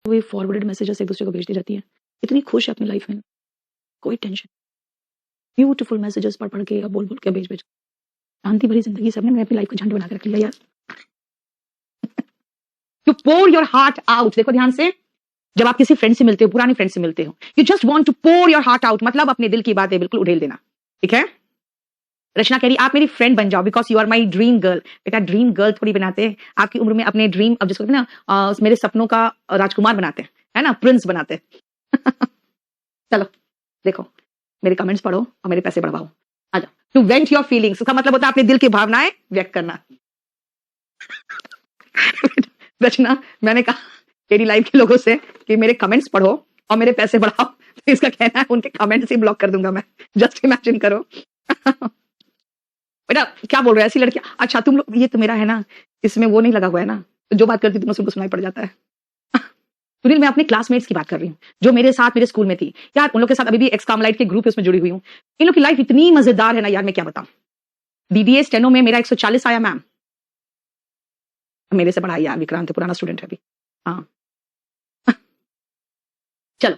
हुए forwarded messages एक दूसरे को भेजती रहती है, इतनी खुश है अपनी लाइफ में, कोई टेंशन, ब्यूटीफुल मैसेजेस पढ़ के या बोल बोल के भेज भेज, शांति भरी जिंदगी सबने मैं अपनी लाइफ को झंड बना के रख लिया यार। To pour your heart out, देखो ध्यान से, जब आप किसी फ्रेंड से मिलते हो, पुराने फ्रेंड से मिलते हो, you just want to pour your heart out, मतलब अपने दिल की बातें बिल्कुल उड़ेल देना, ठीक है। रचना कह रही आप मेरी फ्रेंड बन जाओ because you are my dream girl. बेटा ड्रीम गर्ल थोड़ी बनाते हैं, आपकी उम्र में अपने ड्रीम, अब जिसको ना मेरे सपनों का राजकुमार बनाते हैं, है ना, प्रिंस बनाते हैं। चलो देखो, मेरे कमेंट्स पढ़ो और मेरे पैसे बढ़वाओ, आ जाओ। टू वेंट योर फीलिंग्स का मतलब होता है अपने दिल की भावनाएं व्यक्त करना। रचना, मैंने कहा तेरी लाइफ के लोगों से कि मेरे कमेंट्स पढ़ो और मेरे पैसे बढ़ाओ, तो इसका कहना है उनके कमेंट्स ही ब्लॉक कर दूंगा मैं। जस्ट इमेजिन करो। बेटा क्या बोल रहे हैं ऐसी लड़कियां, अच्छा तुम लोग, ये तो मेरा है ना, इसमें वो नहीं लगा हुआ है ना, तो जो बात करती तुम सबको सुनाई पड़ जाता है। सुनील, मैं अपने क्लासमेट्स की बात कर रही हूँ जो मेरे साथ मेरे स्कूल में थी यार, उन लोग के साथ अभी भी एक्स कार्मेलाइट के ग्रुप है उसमें जुड़ी हुई हूँ। इन लोग की लाइफ इतनी मजेदार है ना यार, मैं क्या बताऊं। बीबीए स्टेनो में मेरा 140 आया मैम, मेरे से पढ़ाई यार, विक्रांत पुराना स्टूडेंट है अभी। हाँ चलो,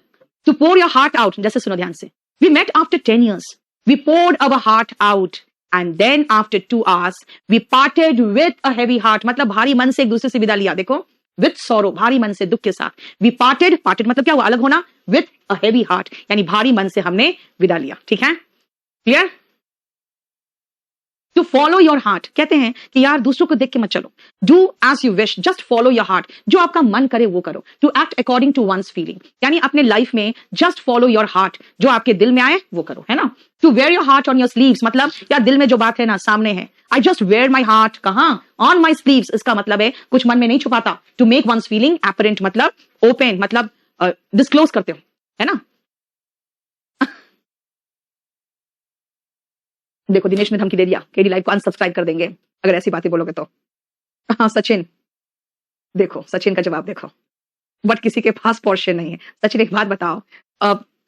to pour your heart out, जैसे सुनो ध्यान से, we met after 10 years, we poured our heart out and then after 2 hours we parted with a heavy heart, मतलब भारी मन से एक दूसरे से विदा लिया। देखो, विथ सॉरो, भारी मन से, दुख के साथ। वी पार्टेड, पार्टेड मतलब क्या हुआ, अलग होना, विथ अ हेवी हार्ट यानी भारी मन से हमने विदा लिया, ठीक है, clear. To follow your heart, कहते हैं कि यार दूसरों को देख के मत चलो, do as you wish, just follow your heart, जो आपका मन करे वो करो। To act according to one's feeling, यानी अपने लाइफ में जस्ट फॉलो योर हार्ट, जो आपके दिल में आए वो करो, है ना। To wear your heart on your sleeves, मतलब यार दिल में जो बात है ना सामने है, I just wear my heart, कहां, ऑन माई स्लीव्स, इसका मतलब है कुछ मन में नहीं छुपाता। To make one's feeling apparent, मतलब ओपन, मतलब डिस्क्लोज करते हो, है ना। देखो दिनेश ने धमकी दे दिया, केडी लाइव को अनसब्सक्राइब कर देंगे अगर ऐसी बातें बोलोगे तो। हाँ सचिन, देखो सचिन का जवाब देखो, बट किसी के पास पोर्शे नहीं है। सचिन एक बात बताओ,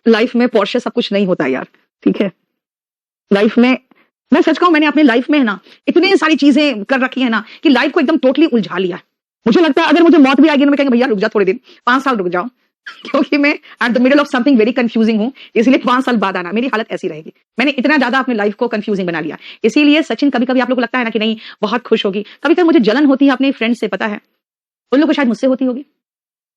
लाइफ में पोर्शे सब कुछ नहीं होता यार, ठीक है। लाइफ में मैं सच कहूं, मैंने अपनी लाइफ में ना इतनी सारी चीजें कर रखी है ना कि लाइफ को एकदम टोटली उलझा लिया है। मुझे लगता है अगर मुझे मौत भी आएगी ना, मैं कहेंगे भैया रुक जा थोड़ी दिन, 5 साल रुक जाओ, क्योंकि मैं at the middle of something very confusing हूं, इसलिए 5 साल बाद आना, मेरी हालत ऐसी रहेगी। मैंने इतना ज्यादा अपनी लाइफ को कंफ्यूजिंग बना लिया। इसीलिए सचिन, कभी कभी आप लोग को लगता है ना कि नहीं बहुत खुश होगी, कभी कभी मुझे जलन होती है अपने फ्रेंड से, पता है उन लोग को शायद मुझसे होती होगी,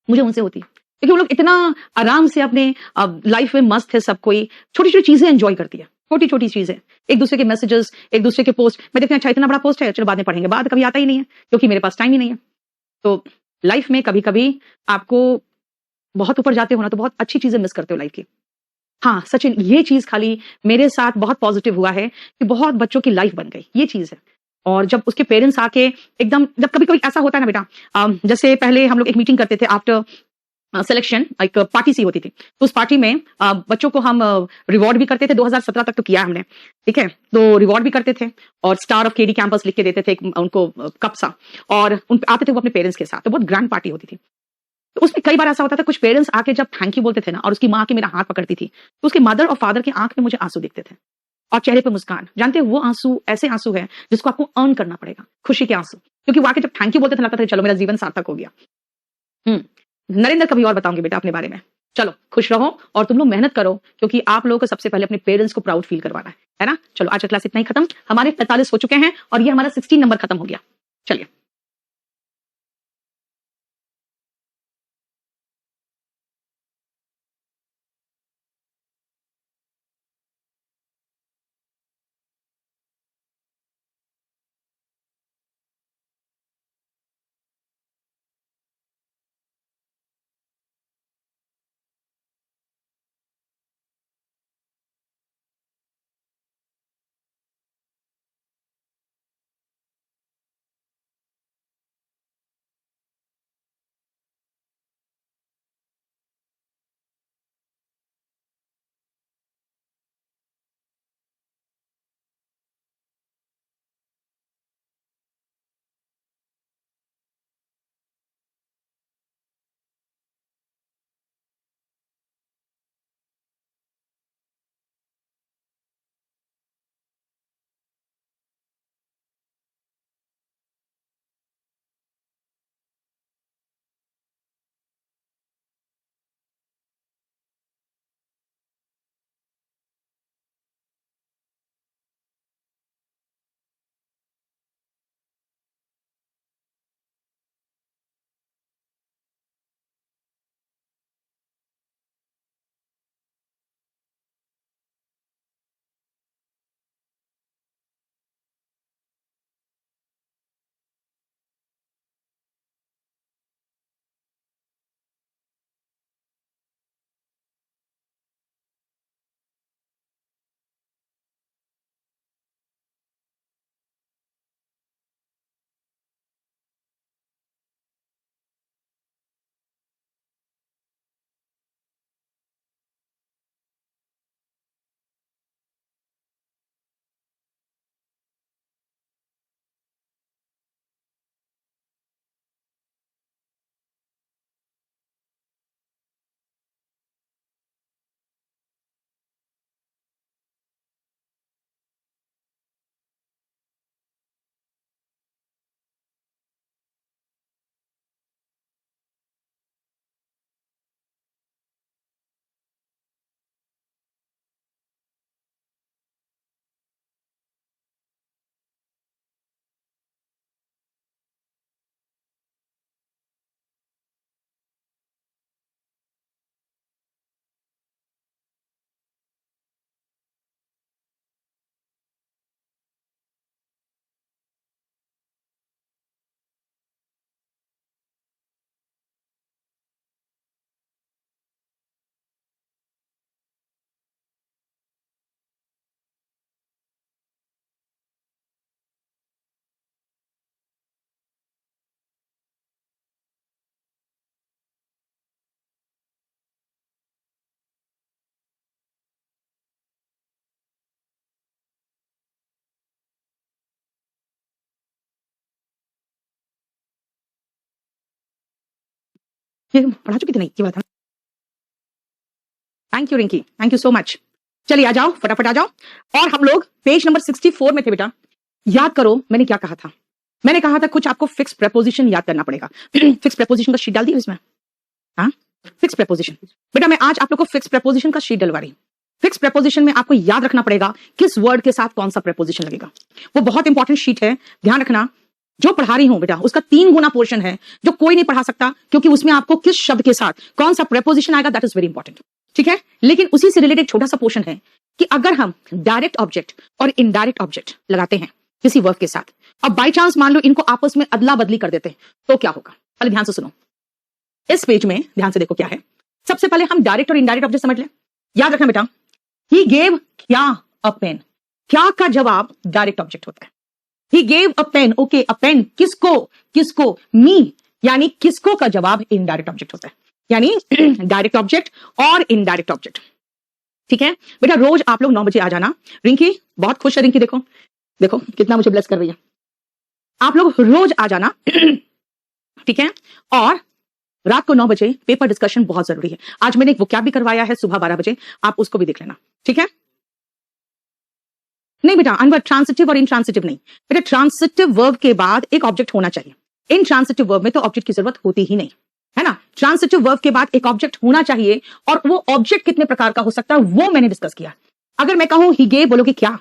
मुझे उनसे होती है, क्योंकि वो लोग इतना आराम से अपने लाइफ में मस्त है, सब कोई छोटी छोटी चीजें एंजॉय करती है, छोटी छोटी चीजें, एक दूसरे के मैसेजेस, एक दूसरे के पोस्ट, मैं देखती हूं अच्छा इतना बड़ा पोस्ट है, चलो बाद में पढ़ेंगे, बाद कभी आता ही नहीं है क्योंकि मेरे पास टाइम ही नहीं है। तो लाइफ में कभी कभी आपको बहुत ऊपर जाते हो ना तो बहुत अच्छी चीजें मिस करते हो लाइफ की। हाँ सचिन, ये चीज खाली मेरे साथ बहुत पॉजिटिव हुआ है कि बहुत बच्चों की लाइफ बन गई, ये चीज है। और जब उसके पेरेंट्स आके एकदम, जब कभी कभी ऐसा होता है ना बेटा, जैसे पहले हम लोग एक मीटिंग करते थे आफ्टर सिलेक्शन, एक पार्टी सी होती थी, तो उस पार्टी में बच्चों को हम रिवॉर्ड भी करते थे, 2017 तक तो किया हमने, ठीक है, तो रिवॉर्ड भी करते थे और स्टार ऑफ केडी कैंपस लिख के देते थे उनको कप सा, और उन आते थे वो अपने पेरेंट्स के साथ, तो बहुत ग्रैंड पार्टी होती थी। तो उसमें कई बार ऐसा होता था, कुछ पेरेंट्स आके जब थैंक यू बोलते थे ना और उसकी माँ के मेरा हाथ पकड़ती थी, तो उसके मदर और फादर की आंख में मुझे आंसू दिखते थे और चेहरे पे मुस्कान। जानते हो वो आंसू ऐसे आंसू है जिसको आपको अर्न करना पड़ेगा, खुशी के आंसू, क्योंकि वो आके जब थैंक यू बोलते थे लगता था चलो मेरा जीवन सार्थक हो गया। नरेंद्र, कभी और बताऊंगी बेटा अपने बारे में। चलो खुश रहो और तुम लोग मेहनत करो, क्योंकि आप लोगों को सबसे पहले अपने पेरेंट्स को प्राउड फील करवाना है ना। चलो आज का क्लास इतना ही खत्म, हमारे 45 हो चुके हैं और ये हमारा 16 नंबर खत्म हो गया। चलिए। ये पढ़ा चुकी थी नहीं ये बात है। Thank you Rinki, thank you so much. चलिए आ जाओ, फटाफट आ जाओ। और हम लोग पेज नंबर 64 में थे बेटा। याद करो मैंने क्या कहा था। मैंने कहा था कुछ आपको फिक्स प्रेपोजिशन याद करना पड़ेगा। फिक्स प्रेपोजिशन का शीट डाल दी इसमें। हाँ, फिक्स प्रेपोजिशन बेटा मैं आज आप लोग को फिक्स प्रेपोजिशन का शीट डलवा रही। फिक्स प्रेपोजिशन में आपको याद रखना पड़ेगा किस वर्ड के साथ कौन सा प्रेपोजिशन लगेगा। वो बहुत इंपॉर्टेंट शीट है, ध्यान रखना। जो पढ़ा रही हूं बेटा उसका 3 गुना पोर्शन है जो कोई नहीं पढ़ा सकता, क्योंकि उसमें आपको किस शब्द के साथ कौन सा प्रेपोजिशन आएगा दैट इज वेरी इंपॉर्टेंट। ठीक है, लेकिन उसी से रिलेटेड छोटा सा पोर्शन है कि अगर हम डायरेक्ट ऑब्जेक्ट और इनडायरेक्ट ऑब्जेक्ट लगाते हैं किसी वर्ब के साथ और बाय चांस मान लो इनको आपस में अदला बदली कर देते हैं तो क्या होगा। पहले ध्यान से सुनो, इस पेज में ध्यान से देखो क्या है। सबसे पहले हम डायरेक्ट और इनडायरेक्ट ऑब्जेक्ट समझ लें। याद रखना बेटा, ही गेव क्या अ पेन, क्या का जवाब डायरेक्ट ऑब्जेक्ट होता है। He gave a pen, okay a pen किसको, किसको, मी, यानी किसको का जवाब इनडायरेक्ट ऑब्जेक्ट होता है, यानी डायरेक्ट ऑब्जेक्ट और इनडायरेक्ट ऑब्जेक्ट। ठीक है बेटा, रोज आप लोग 9 बजे आ जाना। रिंकी बहुत खुश है, रिंकी देखो देखो कितना मुझे ब्लेस कर रही है। आप लोग रोज आ जाना ठीक है, और रात को 9 बजे पेपर डिस्कशन बहुत जरूरी है। आज मैंने एक वोकैब भी करवाया है सुबह 12 बजे, आप उसको भी देख लेना। ठीक है, नहीं बेटा अनवर ट्रांसिटिव और इंट्रांसिटिव नहीं बेटा, ट्रांसिटिव वर्ब के बाद एक ऑब्जेक्ट होना चाहिए। इंट्रांसिटिव वर्ब में तो ऑब्जेक्ट की जरूरत होती ही नहीं है ना। ट्रांसिटिव वर्ब के बाद एक ऑब्जेक्ट होना चाहिए, और वो ऑब्जेक्ट कितने प्रकार का हो सकता है वो मैंने डिस्कस किया। अगर मैं कहूं ही गेव, बोलोगे क्या,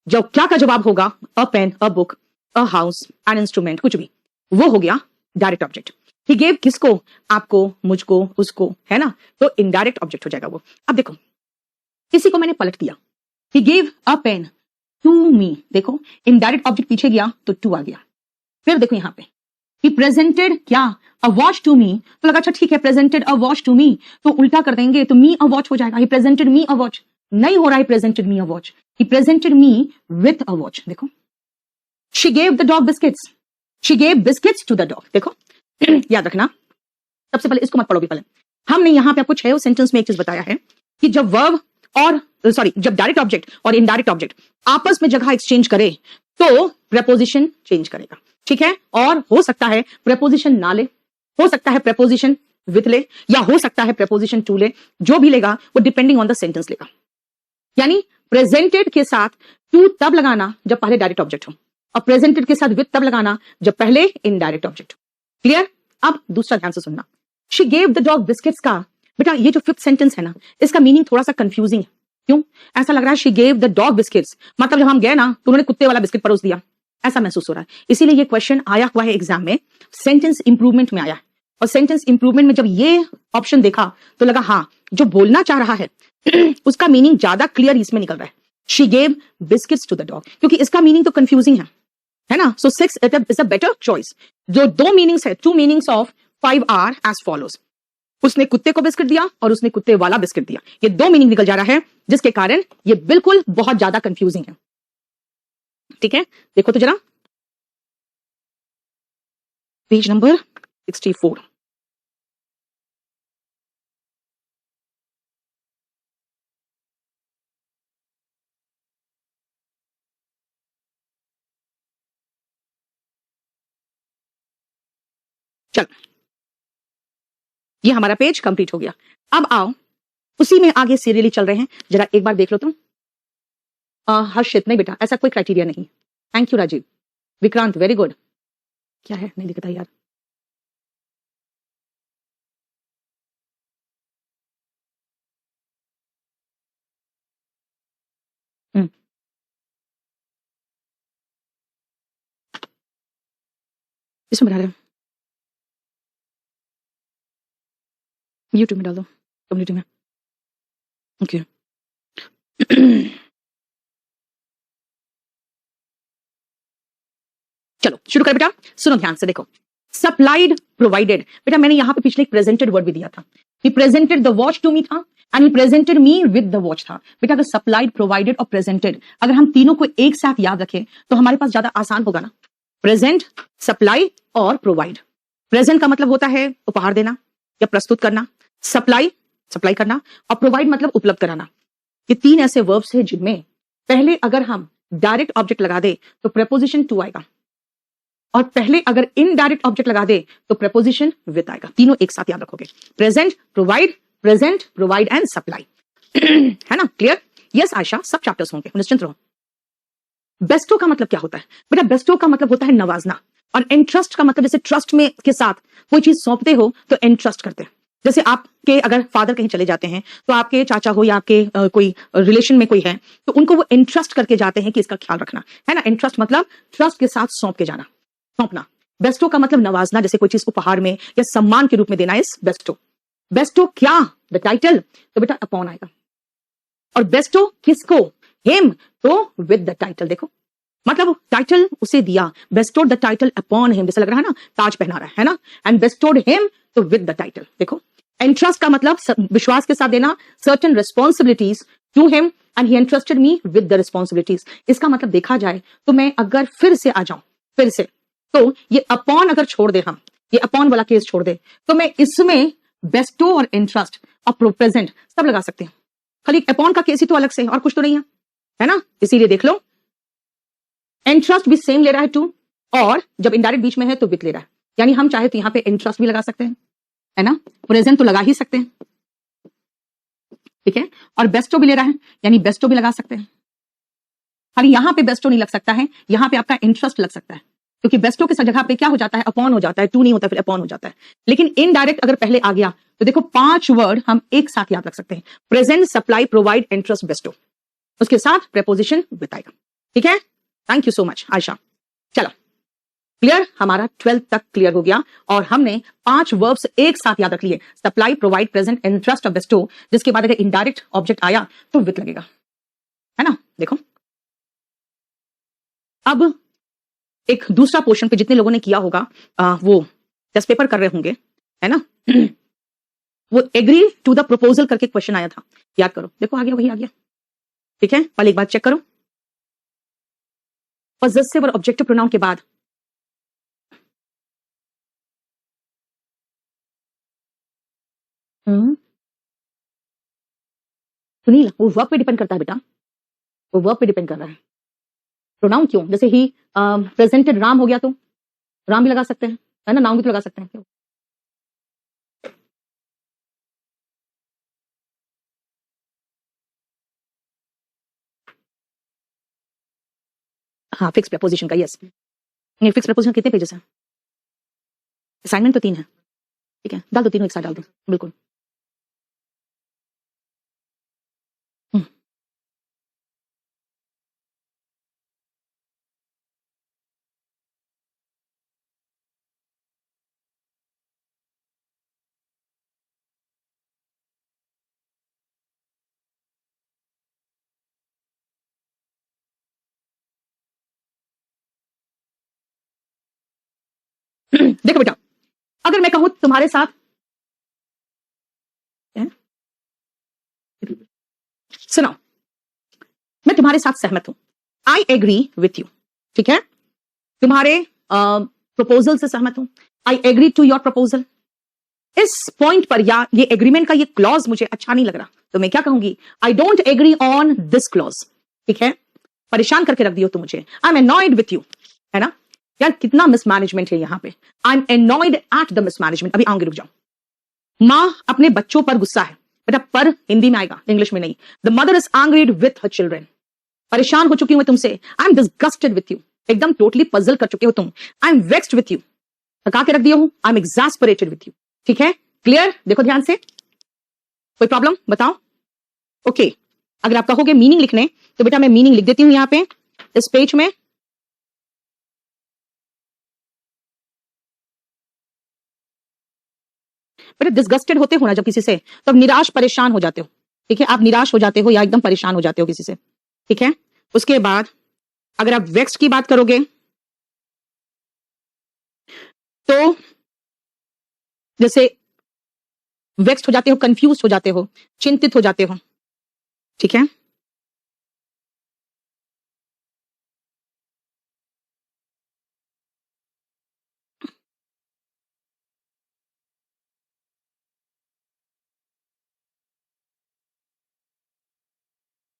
जो क्या का जवाब होगा a pen, a book, a house, an instrument, कुछ भी, वो हो गया डायरेक्ट ऑब्जेक्ट। ही गेव किसको, आपको, मुझको, उसको, है ना, तो इनडायरेक्ट ऑब्जेक्ट हो जाएगा वो। अब देखो किसी को मैंने पलट दिया, he gave a pen to me, देखो इनडायरेक्ट ऑब्जेक्ट पीछे गया तो टू आ गया। फिर देखो यहां पे ही प्रेजेंटेड क्या अ वॉच टू मी, तो लगा अच्छा ठीक है presented a watch to me, तो उल्टा कर देंगे तो मी अ वॉच हो जाएगा। ही प्रेजेंटेड मी अ वॉच, नहीं हो रहा है presented me a watch, he presented me with a watch. देखो she gave the dog biscuits, she gave biscuits to the dog. देखो याद रखना, सबसे पहले इसको मत पढ़ो भी, पहले हमने यहां पे आपको 6 सेंटेंस में एक चीज बताया है कि जब वर्ब और जब डायरेक्ट ऑब्जेक्ट और इनडायरेक्ट ऑब्जेक्ट आपस में जगह एक्सचेंज करे तो प्रेपोजिशन चेंज करेगा। ठीक है, और हो सकता है प्रेपोजिशन ना ले, हो सकता है प्रेपोजिशन विथ ले, या हो सकता है प्रेपोजिशन टू ले, जो भी लेगा वो डिपेंडिंग ऑन द सेंटेंस लेगा। यानी प्रेजेंटेड के साथ टू तब लगाना जब पहले डायरेक्ट ऑब्जेक्ट हो, और प्रेजेंटेड के साथ विथ तब लगाना जब पहले इनडायरेक्ट ऑब्जेक्ट हो। क्लियर? अब दूसरा ध्यान से सुनना, she gave the dog biscuits का बेटा ये जो 5th सेंटेंस है ना, इसका मीनिंग थोड़ा सा कंफ्यूजिंग है। क्यों ऐसा लग रहा है? She gave the dog biscuits मतलब जब हम गए ना तो उन्होंने कुत्ते वाला बिस्किट परोस दिया, ऐसा महसूस हो रहा है। इसीलिए ये क्वेश्चन आया हुआ है एग्जाम में, सेंटेंस इंप्रूवमेंट में आया है, और सेंटेंस इंप्रूवमेंट में जब ये ऑप्शन देखा तो लगा हाँ जो बोलना चाह रहा है उसका मीनिंग ज्यादा क्लियर इसमें निकल रहा है, she gave biscuits to the dog, क्योंकि इसका मीनिंग तो कंफ्यूजिंग है ना। So 6 is a better choice. जो 2 मीनिंग्स है, 2 meanings of 5 are as follows, उसने कुत्ते को बिस्किट दिया और उसने कुत्ते वाला बिस्किट दिया, ये 2 मीनिंग निकल जा रहा है, जिसके कारण ये बिल्कुल बहुत ज्यादा कंफ्यूजिंग है। ठीक है, देखो तो जरा पेज नंबर 64। चल ये हमारा पेज कंप्लीट हो गया। अब आओ उसी में आगे सीरियली चल रहे हैं, जरा एक बार देख लो तुम। हर्षित नहीं बेटा, ऐसा कोई क्राइटेरिया नहीं। Thank you Rajiv. Vikrant very good. क्या है नहीं दिखता यार, इसमें बना रहे हो, यूट्यूब में डाल दो कम्युनिटी में। ओके चलो शुरू कर बेटा, सुनो ध्यान से देखो। सप्लाइड प्रोवाइडेड, बेटा मैंने यहां पे पिछले एक प्रेजेंटेड वर्ड भी दिया था, he presented the watch to me था and he presented me with the watch था। बेटा अगर सप्लाइड प्रोवाइडेड और प्रेजेंटेड अगर हम तीनों को एक साथ याद रखें तो हमारे पास ज्यादा आसान होगा ना। प्रेजेंट, सप्लाई और प्रोवाइड। प्रेजेंट का मतलब होता है उपहार देना या प्रस्तुत करना, सप्लाई सप्लाई करना, और प्रोवाइड मतलब उपलब्ध कराना। ये 3 ऐसे वर्ब्स हैं जिनमें पहले अगर हम डायरेक्ट ऑब्जेक्ट लगा दे तो प्रेपोजिशन टू आएगा, और पहले अगर इनडायरेक्ट ऑब्जेक्ट लगा दे तो प्रेपोजिशन विद आएगा। तीनों एक साथ याद रखोगे, प्रेजेंट, प्रोवाइड एंड सप्लाई। है ना, क्लियर? यस आयशा, सब चैप्टर्स होंगे, निश्चिंत रहो। बेस्टो का मतलब क्या होता है बेटा? बेस्टो का मतलब होता है नवाजना, और एंट्रस्ट का मतलब जैसे ट्रस्ट में के साथ कोई चीज सौंपते हो तो एंट्रस्ट करते हैं। जैसे आपके अगर फादर कहीं चले जाते हैं तो आपके चाचा हो या आपके कोई रिलेशन में कोई है तो उनको वो एंट्रस्ट करके जाते हैं कि इसका ख्याल रखना, है ना। एंट्रस्ट मतलब ट्रस्ट के साथ सौंप के जाना, सौंपना। बेस्टो का मतलब नवाजना, जैसे कोई चीज उपहार में या सम्मान के रूप में देना इस बेस्टो। बेस्टो क्या? द टाइटल, तो बेटा अपॉन आएगा। और बेस्टो किसको? हिम, तो विद द टाइटल। देखो मतलब टाइटल उसे दिया, bestowed the title upon him, जैसे लग रहा है ना ताज पहना रहा है ना, एंड बेस्टोड हिम तो विद द टाइटल। देखो एंट्रस्ट का मतलब विश्वास के साथ देना, certain responsibilities to him and he entrusted me with the responsibilities. इसका मतलब देखा जाए तो मैं अगर फिर से आ जाऊं, फिर से, तो ये अपॉन अगर छोड़ दे, हम ये अपॉन वाला केस छोड़ दे, तो मैं इसमें बेस्टो और इंटरेस्ट और प्रेजेंट सब लगा सकते हैं। खाली अपॉन का केस ही तो अलग से, और कुछ तो नहीं है ना। इसीलिए देख लो, इंटरेस्ट भी सेम ले रहा है टू, और जब इनडायरेक्ट बीच में है तो विद ले रहा है, यानी हम चाहे तो यहां पे इंटरेस्ट भी लगा सकते हैं, है ना। प्रेजेंट तो लगा ही सकते हैं, ठीक है। और बेस्टो भी ले रहा है, यानी बेस्टो भी लगा सकते हैं। खाली यहां पे बेस्टो नहीं लग सकता है, यहां पे आपका इंटरेस्ट लग सकता है, क्योंकि बेस्टो के जगह पे क्या हो जाता है? अपॉन हो जाता है, टू नहीं होता, फिर अपॉन हो जाता है। लेकिन इनडायरेक्ट अगर पहले आ गया तो देखो 5 वर्ड हम एक साथ याद रख सकते हैं, present, supply, provide, interest, Bairstow, उसके साथ प्रेपोजिशन विद आएगा, ठीक है। Thank you so much Ayesha. चलो क्लियर, हमारा 12th तक क्लियर हो गया, और हमने 5 वर्ब्स एक साथ याद रख लिए, सप्लाई, प्रोवाइड, प्रेजेंट, इंटरेस्ट और बेस्टो, जिसके बाद अगर इनडायरेक्ट ऑब्जेक्ट आया तो विद लगेगा, है ना। देखो अब एक दूसरा पोर्शन पे जितने लोगों ने किया होगा वो टेस्ट पेपर कर रहे होंगे, है ना। वो एग्री टू द प्रपोजल करके क्वेश्चन आया था, याद करो। देखो आ गया, वही आ गया, ठीक है। पहले एक बार चेक करो, पॉजेसिव और ऑब्जेक्टिव प्रोनाउन के बाद सुनील, वो वर्ब पे डिपेंड करता है बेटा, वो वर्ब पे डिपेंड कर रहा है। प्रोनाउन क्यों? जैसे ही प्रेजेंटेड राम हो गया तो राम भी लगा सकते हैं, है ना, नाउन भी तो लगा सकते हैं क्यों? हाँ, फिक्स प्रपोजिशन का, यस। ये फिक्स प्रपोजिशन कितने पेजेस है? असाइनमेंट तो 3 है, ठीक है, डाल दो, तीनों एक साथ डाल दो, बिल्कुल। हम्म, देखो बेटा, अगर मैं कहूं तुम्हारे साथ, सुनो, मैं तुम्हारे साथ सहमत हूं, आई एग्री विथ यू, ठीक है, तुम्हारे प्रपोजल से सहमत हूं, I agree to your proposal. इस पॉइंट पर या ये एग्रीमेंट का ये क्लॉज मुझे अच्छा नहीं लग रहा, तो मैं क्या कहूंगी? I don't agree on this clause, ठीक है। परेशान करके रख दियो तो मुझे, I am annoyed with you, है ना। यार कितना मिसमैनेजमेंट है यहाँ पे, I am annoyed at the mismanagement. अभी आऊंगी, रुक जाओ। माँ अपने बच्चों पर गुस्सा है, बेटा पर हिंदी में आएगा, इंग्लिश में नहीं। The mother is angried with her children, परेशान हो चुकी हूं मैं तुमसे, I am disgusted with you, एकदम टोटली पजल कर चुके हो तुम, I am vexed with you, थका के रख दिया हूं, I am exasperated with you, ठीक है, क्लियर। देखो ध्यान से, कोई प्रॉब्लम बताओ? ओके अगर आप कहोगे मीनिंग लिखने तो बेटा मैं मीनिंग लिख देती हूं यहां पे इस पेज में। बेटा डिस्गस्टेड होते हो ना जब किसी से, तब निराश परेशान हो जाते हो, ठीक है, आप निराश हो जाते हो या एकदम परेशान हो जाते हो किसी से, ठीक है। उसके बाद अगर आप वेक्स की बात करोगे तो जैसे वेक्स्ड हो जाते हो, कंफ्यूज हो जाते हो, चिंतित हो जाते हो, ठीक है।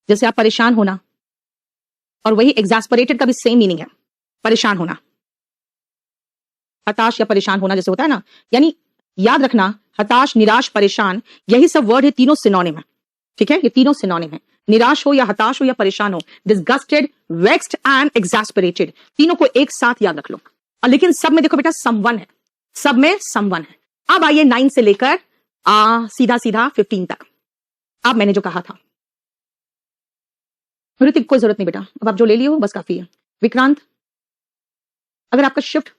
जैसे आप परेशान होना, और वही एग्जास्परेटेड का भी सेम मीनिंग है, परेशान होना, हताश या परेशान होना जैसे होता है ना, यानी याद रखना हताश, निराश, परेशान, यही सब वर्ड है, तीनों सिनोनिम है। ठीक है, ये तीनों सिनोनिम है। निराश हो या हताश हो या परेशान हो, डिसगस्टेड, वेक्स्ड एंड एग्जैस्परेटेड, तीनों को एक साथ याद रख लो। और लेकिन सब में देखो बेटा समवन है, सब में समवन है। अब आइए 9 से लेकर सीधा सीधा 15 तक। अब मैंने जो कहा था, ऋतिक कोई जरूरत नहीं बेटा, अब आप जो ले लिए हो बस काफी है। विक्रांत, अगर आपका शिफ्ट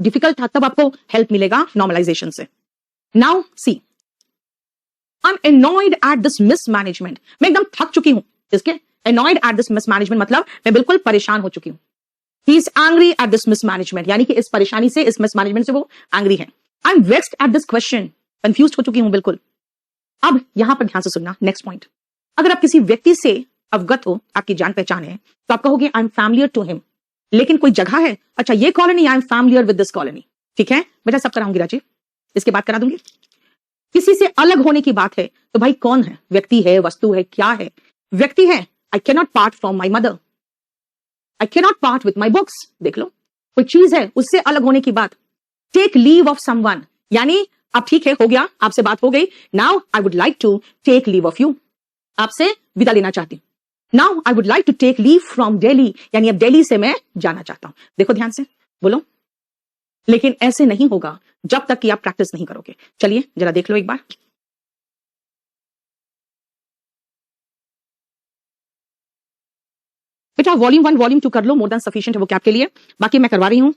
डिफिकल्ट था तब आपको हेल्प मिलेगा नॉर्मलाइजेशन से। Now see, I am annoyed at this mismanagement, मैं एकदम थक चुकी हूं इसके। annoyed at this mismanagement मतलब मैं बिल्कुल परेशान हो चुकी हूं। He is angry at this mismanagement, यानी कि इस परेशानी से, इस mismanagement से वो एंग्री है। I am vexed at this question, confuse हो चुकी हूं बिल्कुल। अब यहां पर ध्यान से सुनना, नेक्स्ट पॉइंट। अगर आप किसी व्यक्ति से अवगत हो, आपकी जान पहचान है, तो आप कहोगे I am familiar to him. लेकिन कोई जगह है, अच्छा ये colony, I am familiar with this colony. ठीक है बेटा, सब कराऊंगी राजी, इसके बाद करा दूंगी। किसी से अलग होने की बात है तो भाई कौन है, व्यक्ति है, वस्तु है, क्या है? व्यक्ति है, I can not part from my mother, I can not part with my books. देख लो, कोई चीज है, उससे अलग होने की बात। टेक लीव ऑफ समवन, यानी अब ठीक है, हो गया, आपसे बात हो गई, now I would like to take leave of you, आपसे विदा लेना चाहती हूं। Now I would like to take leave from Delhi, यानी अब दिल्ली से मैं जाना चाहता हूं। देखो ध्यान से बोलो, लेकिन ऐसे नहीं होगा जब तक कि आप प्रैक्टिस नहीं करोगे। चलिए जरा देख लो एक बार। बेटा वॉल्यूम 1 वॉल्यूम 2 कर लो, मोर देन सफिशिएंट है वो कैब के लिए, बाकी मैं करवा रही हूं।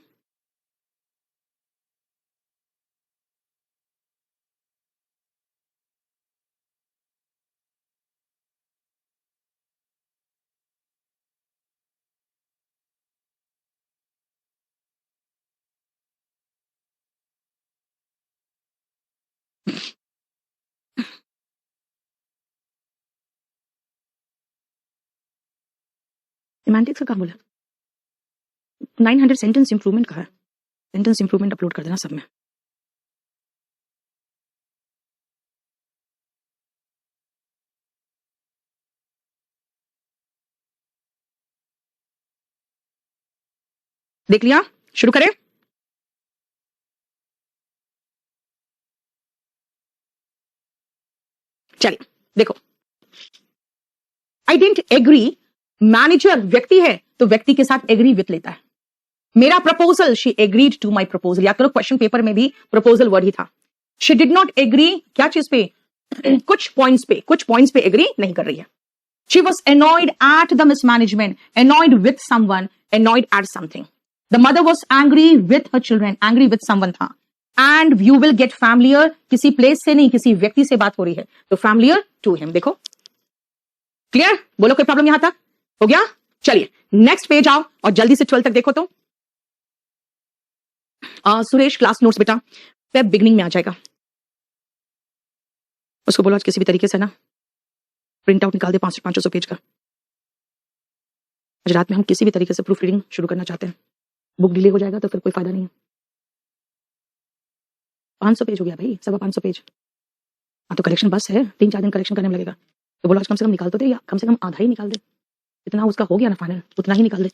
सिमेंटिक्स का कहां बोला? 900 सेंटेंस इंप्रूवमेंट का है, सेंटेंस इंप्रूवमेंट अपलोड कर देना सब में। देख लिया, शुरू करें। चलिए देखो, आई डेंट एग्री, मैनेजर व्यक्ति है तो व्यक्ति के साथ एग्री विथ लेता है। मेरा proposal, she agreed to my proposal, याद करो क्वेश्चन पेपर में भी प्रपोजल वर्ड ही था। शी डिड नॉट एग्री, क्या चीज पे? कुछ पॉइंट्स पे एग्री नहीं कर रही है। She was annoyed at the mismanagement, annoyed with someone, annoyed at something. The mother was angry with her children, angry with someone था। And you will get familiar, किसी प्लेस से नहीं, किसी व्यक्ति से बात हो रही है, तो familiar to him। देखो क्लियर, बोलो कोई प्रॉब्लम यहां तक हो गया? चलिए नेक्स्ट पेज आओ और जल्दी से 12 तक देखो। तो सुरेश क्लास नोट्स बेटा वेब बिगनिंग में आ जाएगा, उसको बोलो आज किसी भी तरीके से ना प्रिंट आउट निकाल दे 500 पेज का। आज रात में हम किसी भी तरीके से प्रूफ रीडिंग शुरू करना चाहते हैं, बुक डिले हो जाएगा तो फिर कोई फायदा नहीं है। 500 पेज हो गया भाई, सब 500 पेज। हाँ तो कलेक्शन बस है, 3-4 दिन कलेक्शन करने में लगेगा, तो बोलो आज कम से कम निकाल तो दे, या कम से कम आधा ही निकाल दे, इतना उसका हो गया ना फाइनल, उतना ही निकाल दे।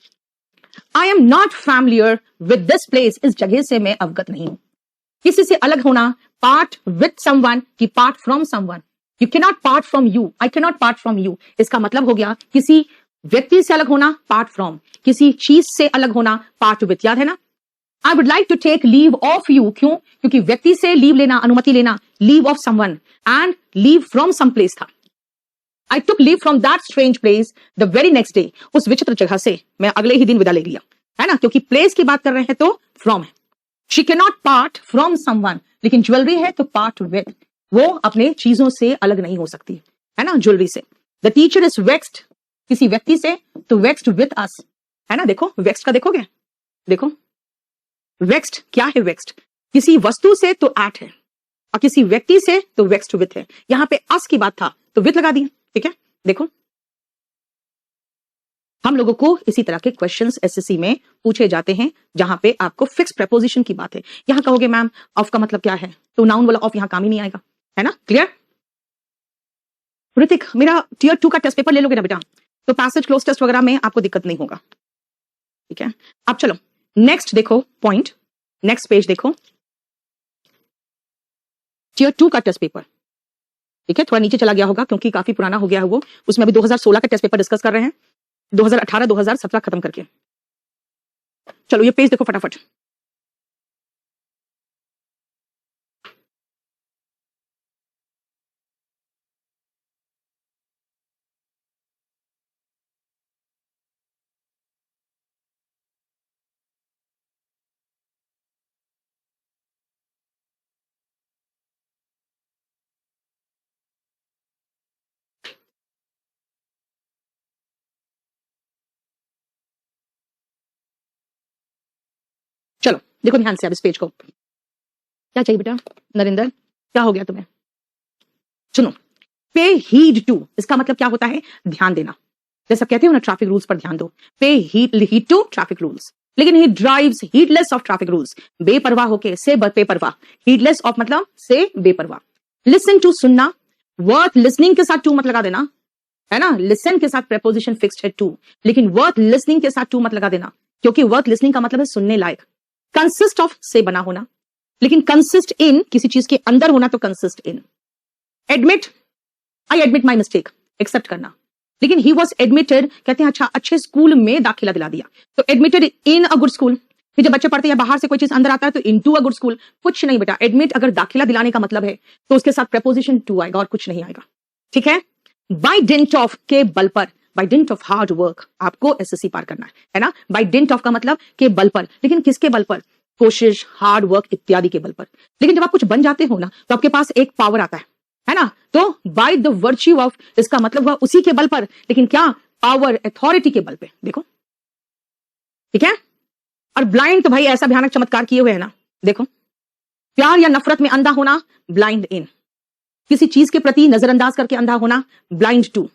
I am not familiar with this place, इस जगह से मैं अवगत नहीं हूं। किसी से अलग होना, पार्ट विथ समवन की part from someone. You can not part from you, I can not part from you, इसका मतलब हो गया किसी व्यक्ति से अलग होना, पार्ट फ्रॉम, किसी चीज से अलग होना, पार्ट विथ, याद है ना। I would like to take leave of you, क्यों? क्योंकि व्यक्ति से लीव लेना, अनुमति लेना, leave of someone, and leave from some place था। I took leave from that strange place the very next day, उस विचित्र जगह से मैं अगले ही दिन विदा ले लिया, है ना, क्योंकि प्लेस की बात कर रहे हैं तो फ्रॉम है। She cannot part from someone, लेकिन ज्वेलरी है तो पार्ट विथ, वो अपने चीजों से अलग नहीं हो सकती, है ना, ज्वेलरी से। The teacher is vexed, किसी व्यक्ति से तो vexed with us, है ना। देखो vexed का देखोगे, देखो vexed क्या है? vexed किसी वस्तु से तो at है, और किसी व्यक्ति से तो vexed with है। यहां पे us की बात था तो with लगा दी, ठीक है। देखो हम लोगों को इसी तरह के क्वेश्चंस एसएससी में पूछे जाते हैं जहां पे आपको फिक्स प्रेपोजिशन की बात है। यहां कहोगे मैम ऑफ का मतलब क्या है, तो नाउन वाला ऑफ यहां काम ही नहीं आएगा, है ना। क्लियर? ऋतिक मेरा टियर 2 का टेस्ट पेपर ले लोगे ना बेटा, तो पैसेज क्लोज टेस्ट वगैरह में आपको दिक्कत नहीं होगा, ठीक है। अब चलो नेक्स्ट देखो पॉइंट, नेक्स्ट पेज देखो, टियर 2 का टेस्ट पेपर, ठीक है, थोड़ा नीचे चला गया होगा क्योंकि काफी पुराना हो गया है वो। उसमें अभी 2016 का टेस्ट पेपर डिस्कस कर रहे हैं, 2018 2017 खत्म करके। चलो ये पेज देखो फटाफट। चलो देखो ध्यान से अब इस पेज को। क्या चाहिए बेटा नरेंद्र, क्या हो गया तुम्हें? सुनो, पे हीड टू, इसका मतलब क्या होता है? ध्यान देना। जैसे कहते हो ना ट्रैफिक रूल्स पर ध्यान दो, पे हीड टू ट्रैफिक रूल्स। लेकिन he drives heedless of traffic rules, बेपरवाह होके से बेपरवाह, हीडलेस ऑफ मतलब से बेपरवाह। लिसन टू सुनना, वर्थ लिसनिंग के साथ टू मत लगा देना, है ना, लिसन के साथ प्रेपोजिशन फिक्स्ड है टू, लेकिन वर्थ लिसनिंग के साथ टू मत लगा देना, क्योंकि वर्थ लिसनिंग का मतलब है सुनने लायक। कंसिस्ट ऑफ से बना होना, लेकिन कंसिस्ट इन किसी चीज के अंदर होना तो consist in. Admit, I admit my mistake, accept करना, लेकिन ही वॉज एडमिटेड, कहते हैं अच्छा अच्छे स्कूल में दाखिला दिला दिया, तो admitted in a good school. फिर जब बच्चे पढ़ते हैं बाहर से कोई चीज अंदर आता है तो इनटू अ गुड स्कूल। कुछ नहीं बेटा, एडमिट अगर दाखिला दिलाने का मतलब है तो उसके साथ प्रेपोजिशन टू आएगा और कुछ नहीं आएगा, ठीक है। बाय डिंट ऑफ के बल पर, by dint of hard work, आपको एसएससी पार करना है ना। बाय डिंट ऑफ का मतलब के बल पर, लेकिन किसके बल पर? कोशिश, हार्ड वर्क इत्यादि के बल पर। लेकिन जब आप कुछ बन जाते हो ना तो आपके पास एक पावर आता है ना, तो बाय द वर्च्यू ऑफ, इसका मतलब हुआ उसी के बल पर, लेकिन क्या? पावर, अथॉरिटी के बल पे। देखो ठीक है। और ब्लाइंड तो भाई ऐसा भयानक चमत्कार किए हुए है ना, देखो, प्यार या नफरत में अंधा होना, ब्लाइंड इन। किसी चीज के प्रति नजरअंदाज करके अंधा होना, ब्लाइंड टू।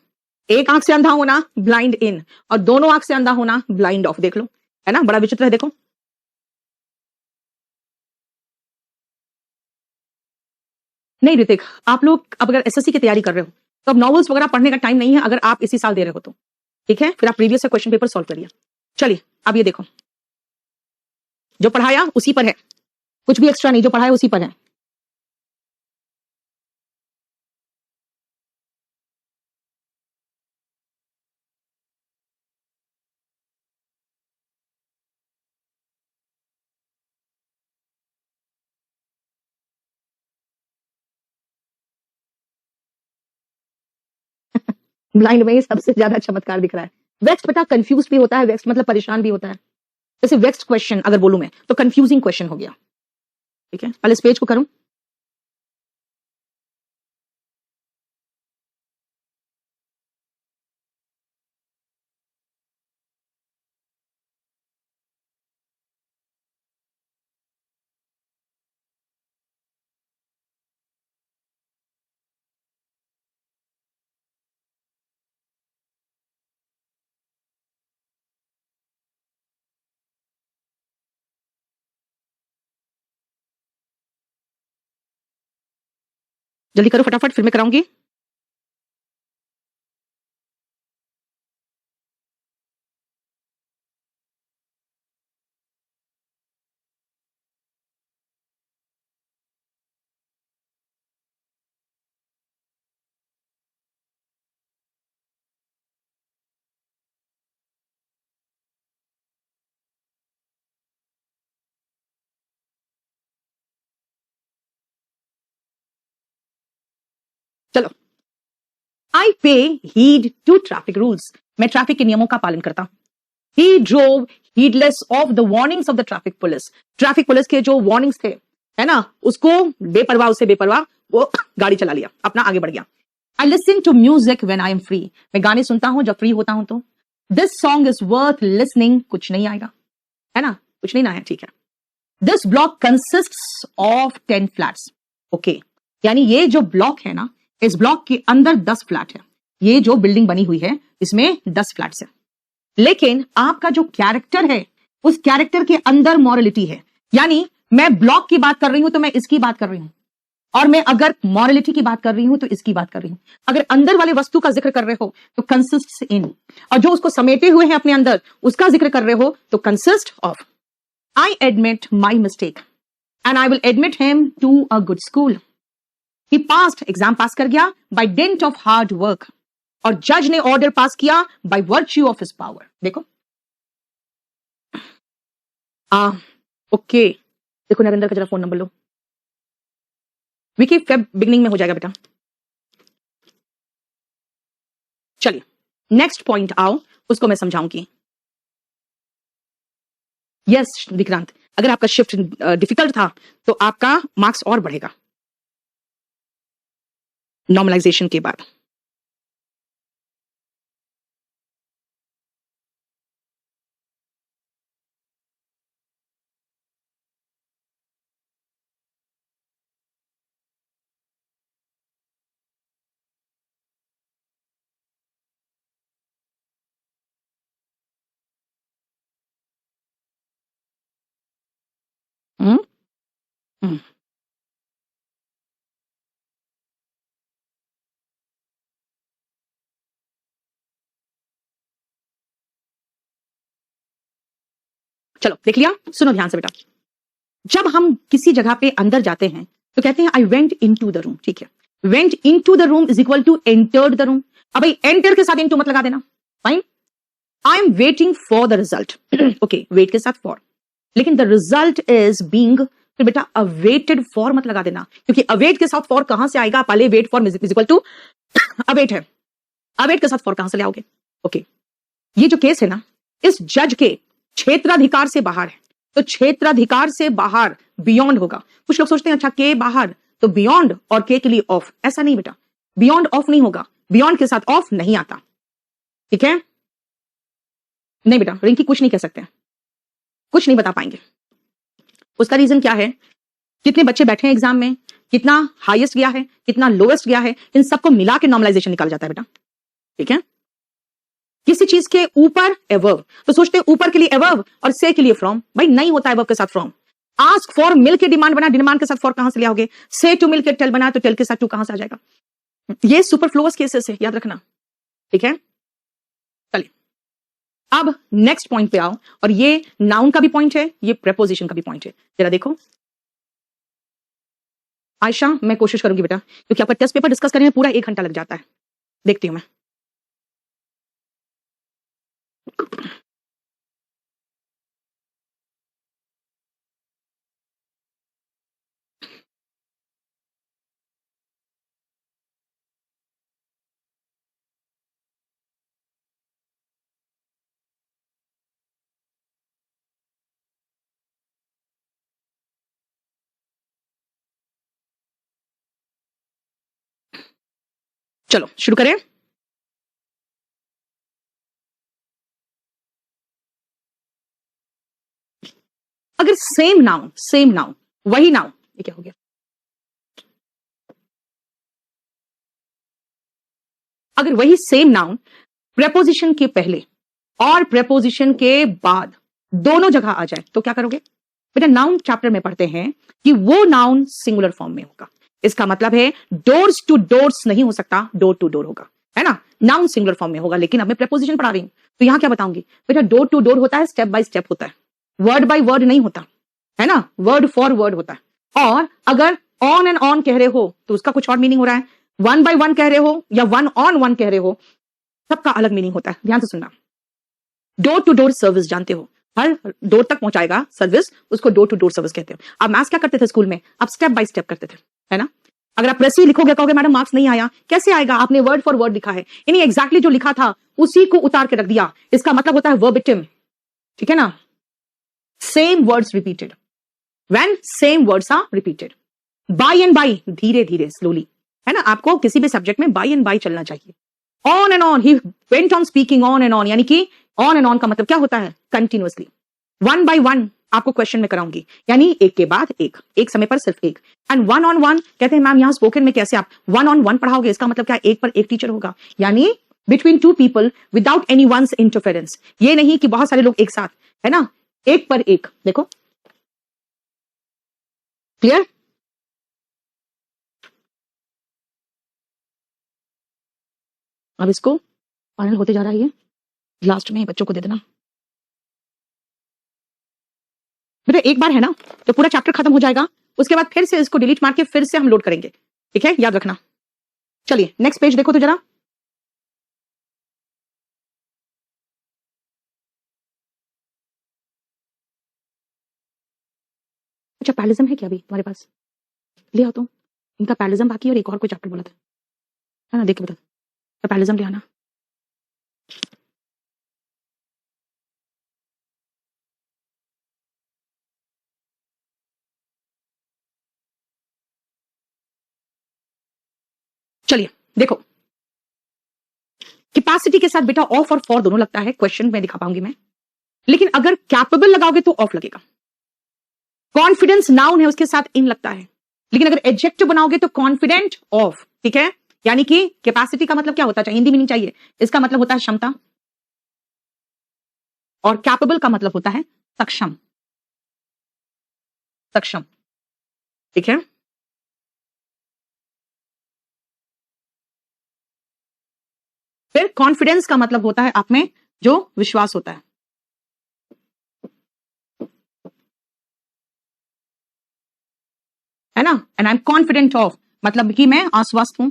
एक आंख से अंधा होना, ब्लाइंड इन, और दोनों आंख से अंधा होना, ब्लाइंड ऑफ। देख लो, है ना, बड़ा विचित्र है। देखो नहीं ऋतिक, आप लोग अब अगर एसएससी की तैयारी कर रहे हो तो अब नॉवेल्स वगैरह पढ़ने का टाइम नहीं है, अगर आप इसी साल दे रहे हो तो, ठीक है। फिर आप प्रीवियस से क्वेश्चन पेपर सॉल्व करिए। चलिए अब ये देखो, जो पढ़ाया उसी पर है, कुछ भी एक्स्ट्रा नहीं, जो पढ़ाया उसी पर है। ब्लाइंड में ही सबसे ज्यादा चमत्कार दिख रहा है। वेक्स्ट पता कंफ्यूज भी होता है, वेक्स्ट मतलब परेशान भी होता है। जैसे वेक्स्ट क्वेश्चन अगर बोलूं मैं तो कंफ्यूजिंग क्वेश्चन हो गया, ठीक है। पहले इस पेज को करूं, जल्दी करो फटाफट, फिर मैं कराऊंगी। चलो, I pay heed to traffic rules, मैं ट्रैफिक के नियमों का पालन करता हूं। He drove heedless of the warnings of the traffic police, traffic police के जो वार्निंग्स थे, है ना, उसको बेपरवाह, उससे बेपरवाह वो गाड़ी चला लिया, अपना आगे बढ़ गया। I listen to music when I am free, मैं गाने सुनता हूं जब फ्री होता हूं तो। This song is worth listening, कुछ नहीं आएगा, है ना, कुछ नहीं आया, ठीक है। This block consists of 10 flats, okay, यानी ये जो ब्लॉक है ना, इस ब्लॉक के अंदर 10 फ्लैट है। ये जो बिल्डिंग बनी हुई है इसमें 10 फ्लैट्स है, लेकिन आपका जो कैरेक्टर है उस कैरेक्टर के अंदर मॉरलिटी है। यानी मैं ब्लॉक की बात कर रही हूं तो मैं इसकी बात कर रही हूं, और मैं अगर मॉरलिटी की बात कर रही हूं तो इसकी बात कर रही हूं। अगर अंदर वाले वस्तु का जिक्र कर रहे हो तो कंसिस्ट इन, और जो उसको समेटे हुए हैं अपने अंदर उसका जिक्र कर रहे हो तो consist of. I admit my mistake and I will admit him to a good school. He passed, exam पास कर गया by dint of hard work. और जज ने ऑर्डर पास किया by virtue of his power. देखो ओके देखो नरेंद्र का जरा फोन नंबर लो. विकी फेब बिगनिंग में हो जाएगा बेटा. चलिए नेक्स्ट पॉइंट आओ, उसको मैं समझाऊंगी. यस विक्रांत, अगर आपका शिफ्ट डिफिकल्ट था तो आपका मार्क्स और बढ़ेगा नॉर्मलाइजेशन के बाद. हम्म हम्म. चलो देख लिया, सुनो ध्यान से बेटा. जब हम किसी जगह पे अंदर जाते हैं तो कहते हैं I went in to the room. ठीक है, went in to the room is equal to entered the room. अब भाई एंटर के साथ इनटू मत लगा देना. Fine. I am waiting for the result. Okay, wait के साथ फॉर, लेकिन द रिजल्ट इज बीइंग, फिर बेटा अवेटेड फॉर मत लगा देना, क्योंकि अवेट के साथ फॉर कहां से आएगा? पहले wait for is equal to await है, अवेट के साथ फॉर कहां से ले आओगे? ओके, ये जो केस है ना, इस जज के क्षेत्राधिकार से बाहर है, तो क्षेत्राधिकार से बाहर बियॉन्ड होगा. कुछ लोग सोचते हैं अच्छा के बाहर तो बियॉन्ड और के लिए ऑफ. ऐसा नहीं बेटा, बियॉन्ड ऑफ नहीं होगा, बियॉन्ड के साथ ऑफ नहीं आता. ठीक है, नहीं बेटा रिंकी कुछ नहीं कह सकते, कुछ नहीं बता पाएंगे. उसका रीजन क्या है? कितने बच्चे बैठे हैं एग्जाम में, कितना हाईएस्ट गया है, कितना लोएस्ट गया है, इन सबको मिला के नॉर्मलाइजेशन निकाल जाता है बेटा. ठीक है, किसी चीज के ऊपर एवर्ब, तो सोचते हैं ऊपर के लिए एवर्ब और से के लिए फ्रॉम. भाई नहीं होता एवर्ब के साथ फ्रॉम. आस्क फॉर मिल के डिमांड बना, डिमांड के साथ फॉर कहां से ले आओगे? से टू मिल के टेल बना, तो टेल के साथ टू कहां से आ जाएगा? ये सुपरफ्लुअस केसेस है, याद रखना. ठीक है, चलिए अब नेक्स्ट पॉइंट पे आओ, और ये नाउन का भी पॉइंट है, ये प्रेपोजिशन का भी पॉइंट है. जरा देखो आयशा, मैं कोशिश करूंगी बेटा, क्योंकि आपका टेस्ट पेपर डिस्कस करने में पूरा 1 घंटा लग जाता है. देखती हूं मैं. चलो शुरू करें. अगर सेम नाउन वही नाउन, ये क्या हो गया? अगर वही सेम नाउन प्रेपोजिशन के पहले और प्रेपोजिशन के बाद दोनों जगह आ जाए तो क्या करोगे? बेटा नाउन चैप्टर में पढ़ते हैं कि वो नाउन सिंगुलर फॉर्म में होगा. इसका मतलब है डोर्स टू डोर्स नहीं हो सकता, डोर टू डोर होगा, है ना. नाउन सिंगुलर फॉर्म में होगा, लेकिन अब मैं प्रेपोजिशन पढ़ा रही हूं तो यहां क्या बताऊंगी? बेटा डोर टू डोर होता है, स्टेप बाय स्टेप होता है, वर्ड बाय वर्ड नहीं होता, है ना, वर्ड फॉर वर्ड होता है. और अगर ऑन एंड ऑन कह रहे हो तो उसका कुछ और मीनिंग हो रहा है, वन बाय वन कह रहे हो या वन ऑन वन कह रहे हो, सबका अलग मीनिंग होता है. ध्यान से सुनना. डोर टू डोर सर्विस जानते हो, हर डोर तक पहुंचाएगा सर्विस, उसको डोर टू डोर सर्विस कहते हो. अब मैथ्स क्या करते थे स्कूल में? अब स्टेप बाय स्टेप करते थे, है ना. अगर आप प्रेसी लिखोगे, कहोगे मैडम मार्क्स नहीं आया, कैसे आएगा? आपने वर्ड फॉर वर्ड लिखा है, यानी एग्जैक्टली जो लिखा था उसी को उतार के रख दिया, इसका मतलब होता है वर्बिटिम. ठीक है ना, same words repeated, when same words are repeated. By and by, धीरे धीरे स्लोली, है ना. आपको किसी भी सब्जेक्ट में बाय एंड बाय चलना चाहिए. On and on, he went on speaking on and on, यानी कि ऑन एंड ऑन का मतलब क्या होता है? कंटिन्यूअसली. वन बाय वन आपको क्वेश्चन में कराऊंगी, यानी एक के बाद एक समय पर सिर्फ एक. एंड वन ऑन वन कहते हैं मैम यहां स्पोकन में कैसे आप वन ऑन वन पढ़ाओगे? इसका मतलब क्या? एक पर एक टीचर होगा, यानी between two people without any one's interference. ये नहीं कि बहुत सारे लोग एक साथ, है ना, एक पर एक. देखो क्लियर? अब इसको फाइनल होते जा रहा है, ये लास्ट में बच्चों को दे देना. बेटा अगर एक बार है ना तो पूरा चैप्टर खत्म हो जाएगा, उसके बाद फिर से इसको डिलीट मार के फिर से हम लोड करेंगे, ठीक है, याद रखना। चलिए नेक्स्ट पेज देखो तो जरा। अच्छा पैरलिज्म है क्या अभी तुम्हारे पास? ले आओ तुम, इनका पैरलिज्म बाकी और एक और कोई चैप्टर बोला था, है ना, देख के बता, पैरलिज्म ले आना। चलिए देखो, कैपेसिटी के साथ बेटा ऑफ और फॉर दोनों लगता है, क्वेश्चन में दिखा पाऊंगी मैं, लेकिन अगर कैपेबल लगाओगे तो ऑफ लगेगा। कॉन्फिडेंस नाउन है, उसके साथ इन लगता है, लेकिन अगर एडजेक्टिव बनाओगे तो कॉन्फिडेंट ऑफ, ठीक है। यानी कि कैपेसिटी का मतलब क्या होता है, हिंदी मीनिंग चाहिए, इसका मतलब होता है क्षमता, और कैपेबल का मतलब होता है सक्षम, सक्षम, ठीक है। फिर कॉन्फिडेंस का मतलब होता है आप में जो विश्वास होता है ना, and I am confident of मतलब कि मैं आश्वस्त हूं,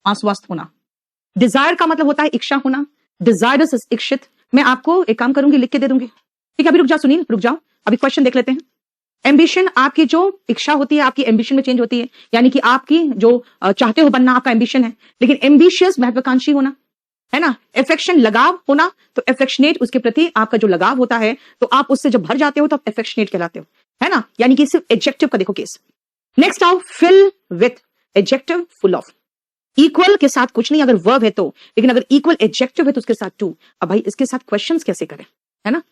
आश्वस्त होना। डिजायर का मतलब होता है इच्छा होना, डिजायरस इच्छित। मैं आपको एक काम करूंगी, लिख के दे दूंगी, ठीक है। अभी रुक जाओ सुनील, रुक जाओ, अभी क्वेश्चन देख लेते हैं। एम्बिशन आपकी जो इच्छा होती है आपकी एम्बिशन में चेंज होती है, यानी कि आपकी जो चाहते हो बनना आपका एम्बिशन है, लेकिन एम्बिशियस महत्वाकांक्षी होना, है ना। एफेक्शन लगाव होना, तो एफेक्शनेट उसके प्रति आपका जो लगाव होता है, तो आप उससे जब भर जाते हो तो आप एफेक्शनेट कहलाते हो, है ना। यानी कि सिर्फ एडजेक्टिव का देखो केस। नेक्स्ट आओ fill with, adjective full of. Equal के साथ कुछ नहीं अगर वर्ब है तो, लेकिन अगर इक्वल एडजेक्टिव है तो उसके साथ टू। अब भाई इसके साथ क्वेश्चंस कैसे करें, है ना।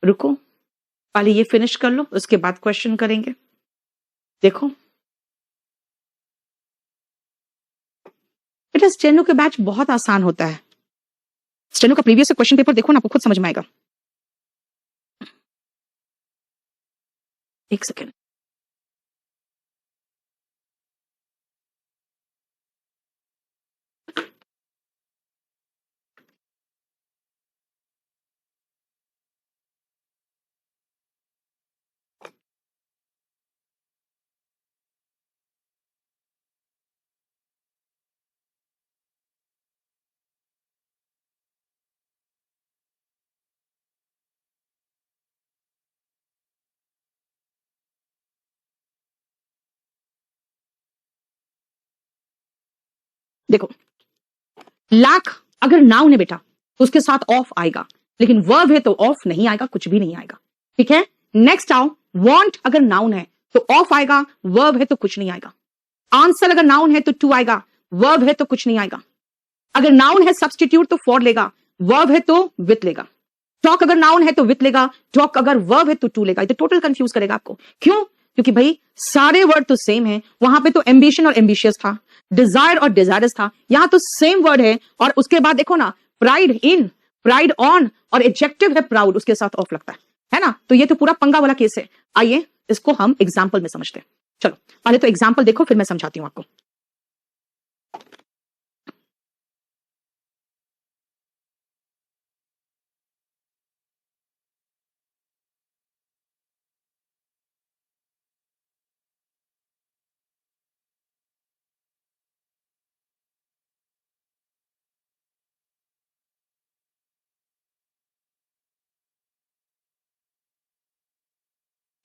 रुको पहले ये फिनिश कर लो, उसके बाद क्वेश्चन करेंगे। देखो बेटा स्टेनो के बैच बहुत आसान होता है, स्टेनो का प्रीवियस क्वेश्चन पेपर देखो ना, आपको खुद समझ में आएगा। एक सेकेंड, देखो लैक अगर नाउन है बेटा तो उसके साथ ऑफ आएगा, लेकिन वर्ब है तो ऑफ नहीं आएगा, कुछ भी नहीं आएगा, ठीक है। नेक्स्ट आओ, वांट अगर नाउन है तो ऑफ आएगा, वर्ब है तो कुछ नहीं आएगा। आंसर अगर नाउन है तो टू आएगा, वर्ब है तो कुछ नहीं आएगा। अगर नाउन है सब्सटीट्यूट तो फॉर लेगा, वर्ब है तो विथ लेगा। टॉक अगर नाउन है तो विथ लेगा, टॉक अगर वर्ब है तो टू लेगा। ये तो टोटल कंफ्यूज करेगा आपको, क्यों? क्योंकि भाई सारे वर्ड तो सेम है, वहां पे तो एम्बिशन और एम्बिशियस था, डिजायर और डिजायरस था, यहां तो सेम वर्ड है। और उसके बाद देखो ना, प्राइड इन, प्राइड ऑन, और एडजेक्टिव है प्राउड, उसके साथ ऑफ लगता है ना। तो ये तो पूरा पंगा वाला केस है। आइए इसको हम एग्जाम्पल में समझते हैं। चलो पहले तो एग्जाम्पल देखो, फिर मैं समझाती हूं आपको।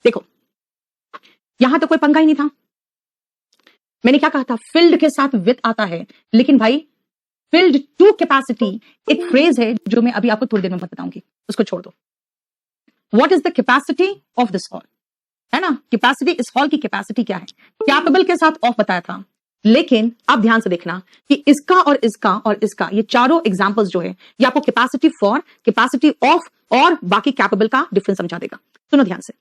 देखो यहां तो कोई पंगा ही नहीं था, मैंने क्या कहा था, फिल्ड के साथ विथ आता है, लेकिन भाई फिल्ड टू कैपेसिटी एक फ्रेज है जो मैं अभी आपको थोड़ी देर में बताऊंगी, उसको छोड़ दो। What is the capacity of this hall, है ना। कैपेसिटी, इस हॉल की कैपेसिटी क्या है, कैपेबल के साथ ऑफ बताया था, लेकिन अब ध्यान से देखना कि इसका और इसका और इसका, ये चारों एग्जांपल्स जो है ये आपको कैपेसिटी फॉर, कैपेसिटी ऑफ और बाकी कैपेबल का डिफरेंस समझा देगा। सुनो ध्यान से,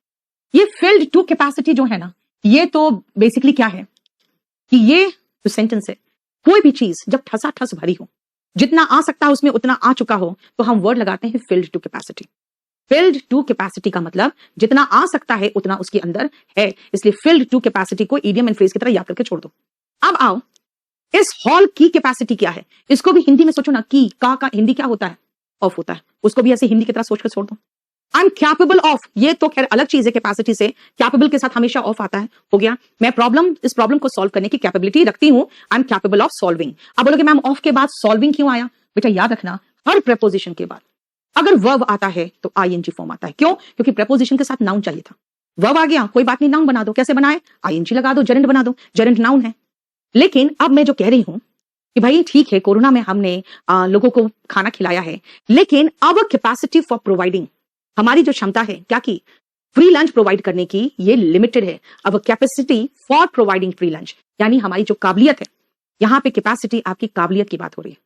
ये फिल्ड टू कैपेसिटी जो है ना, ये तो बेसिकली क्या है कि ये जो सेंटेंस है, कोई भी चीज जब ठसा ठस भरी हो, जितना आ सकता है उसमें उतना आ चुका हो, तो हम वर्ड लगाते हैं filled to capacity. Filled to capacity का मतलब जितना आ सकता है उतना उसके अंदर है, इसलिए फिल्ड टू कैपेसिटी को इडियम एंड फ्रेज की तरह याद करके छोड़ दो। अब आओ, इस हॉल की कैपेसिटी क्या है, इसको भी हिंदी में सोचो ना, की का हिंदी क्या होता है, ऑफ होता है, उसको भी ऐसे हिंदी की तरह सोच कर छोड़ दो। आई एम कैपेबल ऑफ, ये तो खैर अलग चीज है कैपेसिटी से, कैपेबल के साथ हमेशा ऑफ आता है, हो गया। मैं इस प्रॉब्लम को सॉल्व करने की कैपेबिलिटी रखती हूं, I am capable of solving. अब बोलोगे मैम ऑफ के बाद सॉल्विंग क्यों आया? बेटा याद रखना, हर प्रेपोजिशन के बाद अगर वर्ब आता है तो आईएनजी फॉर्म आता है। क्यों? क्योंकि प्रेपोजिशन के साथ नाउन चाहिए था, वर्ब आ गया, कोई बात नहीं, नाउन बना दो। कैसे बनाए? आईएनजी लगा दो, जेरेंट बना दो, जेरेंट नाउन है। लेकिन अब मैं जो कह रही हूं कि भाई ठीक है, कोरोना में हमने लोगों को खाना खिलाया है, लेकिन अब कैपेसिटी फॉर प्रोवाइडिंग, हमारी जो क्षमता है क्या की, फ्री लंच प्रोवाइड करने की, ये लिमिटेड है। अब capacity for providing free lunch, यानी हमारी जो काबिलियत है, यहां पे कैपेसिटी आपकी काबिलियत की बात हो रही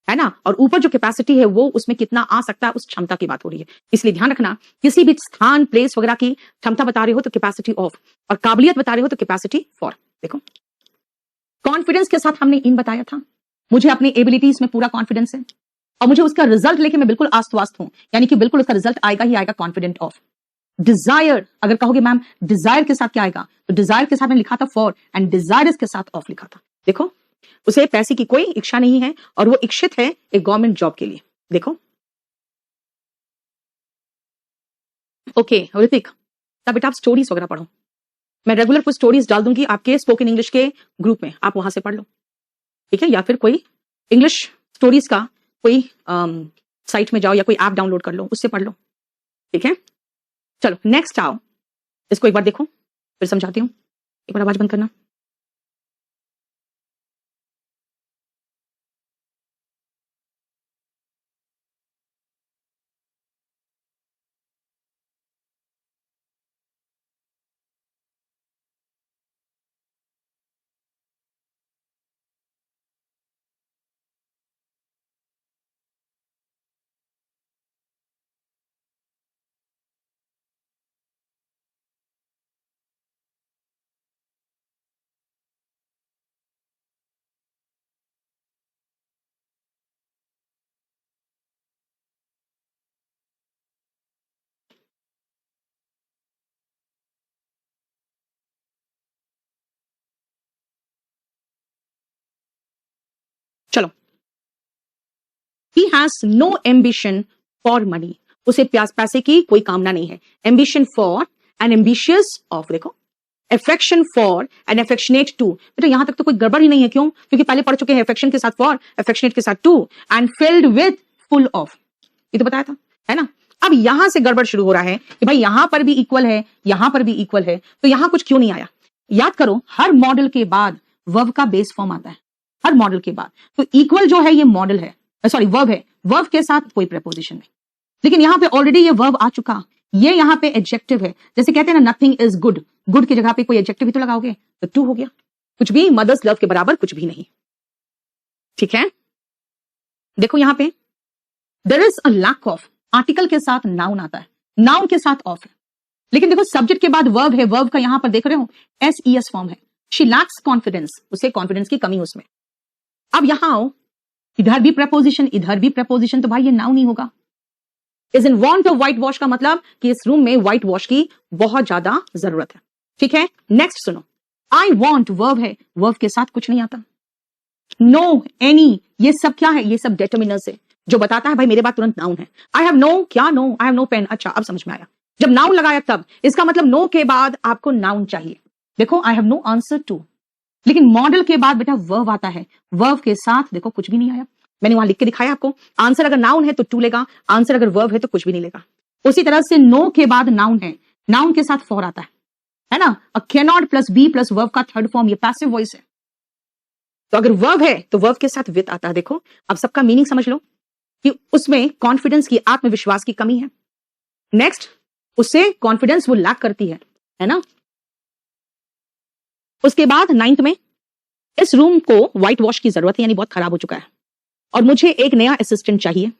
है ना, और ऊपर जो कैपेसिटी है वो उसमें कितना आ सकता है, उस क्षमता की बात हो रही है। इसलिए ध्यान रखना, किसी भी स्थान, प्लेस वगैरह की क्षमता बता रहे हो तो कैपेसिटी ऑफ, और काबिलियत बता रहे हो तो कैपेसिटी फॉर। देखो कॉन्फिडेंस के साथ हमने इन बताया था, मुझे अपनी एबिलिटीज में पूरा कॉन्फिडेंस है और मुझे उसका रिजल्ट लेके मैं बिल्कुल आश्वस्त हूं, यानी कि बिल्कुल उसका रिजल्ट आएगा ही आएगा, कॉन्फिडेंट ऑफ। डिजायर, अगर कहोगे मैम डिजायर के साथ क्या आएगा, तो डिजायर के साथ मैंने लिखा था फॉर, एंड डिजायर्स के साथ ऑफ लिखा था। देखो उसे पैसे की कोई इच्छा नहीं है और वो इच्छित है एक गवर्नमेंट जॉब के लिए। देखो ओके ऋतिक, तब बेटा आप स्टोरीज वगैरह पढ़ो, मैं रेगुलर कुछ स्टोरीज डाल दूंगी आपके स्पोकन इंग्लिश के ग्रुप में, आप वहां से पढ़ लो, ठीक है, या फिर कोई इंग्लिश स्टोरीज का कोई साइट में जाओ या कोई ऐप डाउनलोड कर लो, उससे पढ़ लो, ठीक है। चलो नेक्स्ट आओ, इसको एक बार देखो, फिर समझाती हूँ। एक बार आवाज बंद करना। चलो, he has no ambition for money, उसे पैसे की कोई कामना नहीं है। ambition for and ambitious of, देखो affection for and affectionate to, तो यहां तक तो कोई गड़बड़ ही नहीं है। क्यों? क्योंकि पहले पढ़ चुके हैं affection के साथ for, affectionate के साथ to, and filled with, full of, ये तो बताया था, है ना। अब यहां से गड़बड़ शुरू हो रहा है कि भाई यहां पर भी इक्वल है, यहां पर भी इक्वल है, तो यहां कुछ क्यों नहीं आया? याद करो, हर मॉडल के बाद वर्ब का बेस फॉर्म आता है, हर मॉडल के बाद। तो इक्वल जो है ये मॉडल है, सॉरी वर्ब है, वर्ब के साथ कोई प्रेपोजिशन नहीं, लेकिन यहां पे ऑलरेडी ये वर्ब आ चुका, ये यहां पे एडजेक्टिव है। जैसे कहते हैं ना नथिंग इज गुड, गुड की जगह पे कोई एडजेक्टिव ही तो लगाओगे, तो टू हो गया, कुछ भी मदर्स लव के बराबर कुछ भी नहीं, ठीक है। देखो यहां पे there is a lack of, article के साथ नाउन आता है, नाउन के साथ ऑफ है, लेकिन देखो सब्जेक्ट के बाद वर्ब है, वर्ब का यहां पर देख रहे हो एस फॉर्म है। शी लैक्स कॉन्फिडेंस, उसे कॉन्फिडेंस की कमी उसमें। अब यहां आओ, इधर भी प्रपोजिशन, इधर भी प्रपोजिशन, तो भाई ये नाउन ही होगा। Is in want of white wash का मतलब कि इस रूम में व्हाइट वॉश की बहुत ज्यादा जरूरत है, ठीक है। नेक्स्ट सुनो, आई वॉन्ट वर्ब है, वर्ब के साथ कुछ नहीं आता। नो, एनी, ये सब क्या है? ये सब डेटर्मिनर्स है, जो बताता है भाई मेरे बाद तुरंत नाउन है। आई हैव नो, क्या no? I have no pen. अच्छा अब समझ में आया, जब नाउन लगाया तब, इसका मतलब नो के बाद आपको नाउन चाहिए। देखो I have no answer to, लेकिन मॉडल के बाद बेटा वर्ब आता है, वर्ब के साथ देखो कुछ भी नहीं आया। मैंने वहां लिख के दिखाया आपको, आंसर अगर नाउन है तो टू लेगा, आंसर अगर वर्ब है तो कुछ भी नहीं लेगा। उसी तरह से नो के बाद नाउन है, नाउन के साथ फॉर आता है ना। Can not plus be plus verb का थर्ड फॉर्म, ये पैसिव वॉइस है, तो अगर वर्ब है तो वर्ब के साथ विद आता है। देखो अब सबका मीनिंग समझ लो कि उसमें कॉन्फिडेंस की, आत्मविश्वास की कमी है। नेक्स्ट, उससे कॉन्फिडेंस वो लैक करती है ना। उसके बाद 9th में, इस रूम को व्हाइट वॉश की जरूरत है, यानी बहुत खराब हो चुका है, और मुझे एक नया असिस्टेंट चाहिए।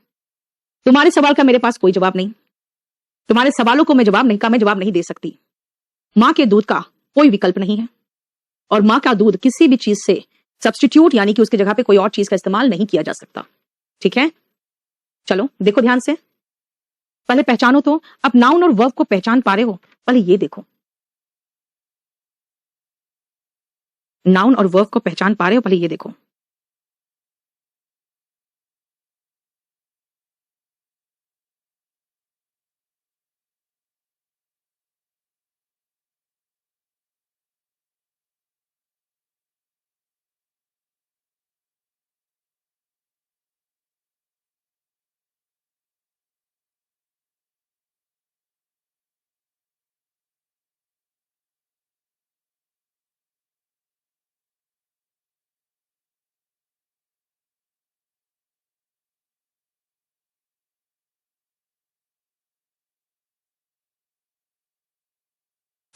तुम्हारे सवाल का मेरे पास कोई जवाब नहीं, तुम्हारे सवालों को मैं जवाब नहीं दे सकती। मां के दूध का कोई विकल्प नहीं है, और मां का दूध किसी भी चीज से सब्स्टिट्यूट, यानी कि उसकी जगह पे कोई और चीज का इस्तेमाल नहीं किया जा सकता, ठीक है। चलो देखो ध्यान से, पहले पहचानो तो। अब नाउन और वर्ब को पहचान पा रहे हो, पहले ये देखो। नाउन और वर्ब को पहचान पा रहे हो, पहले ये देखो।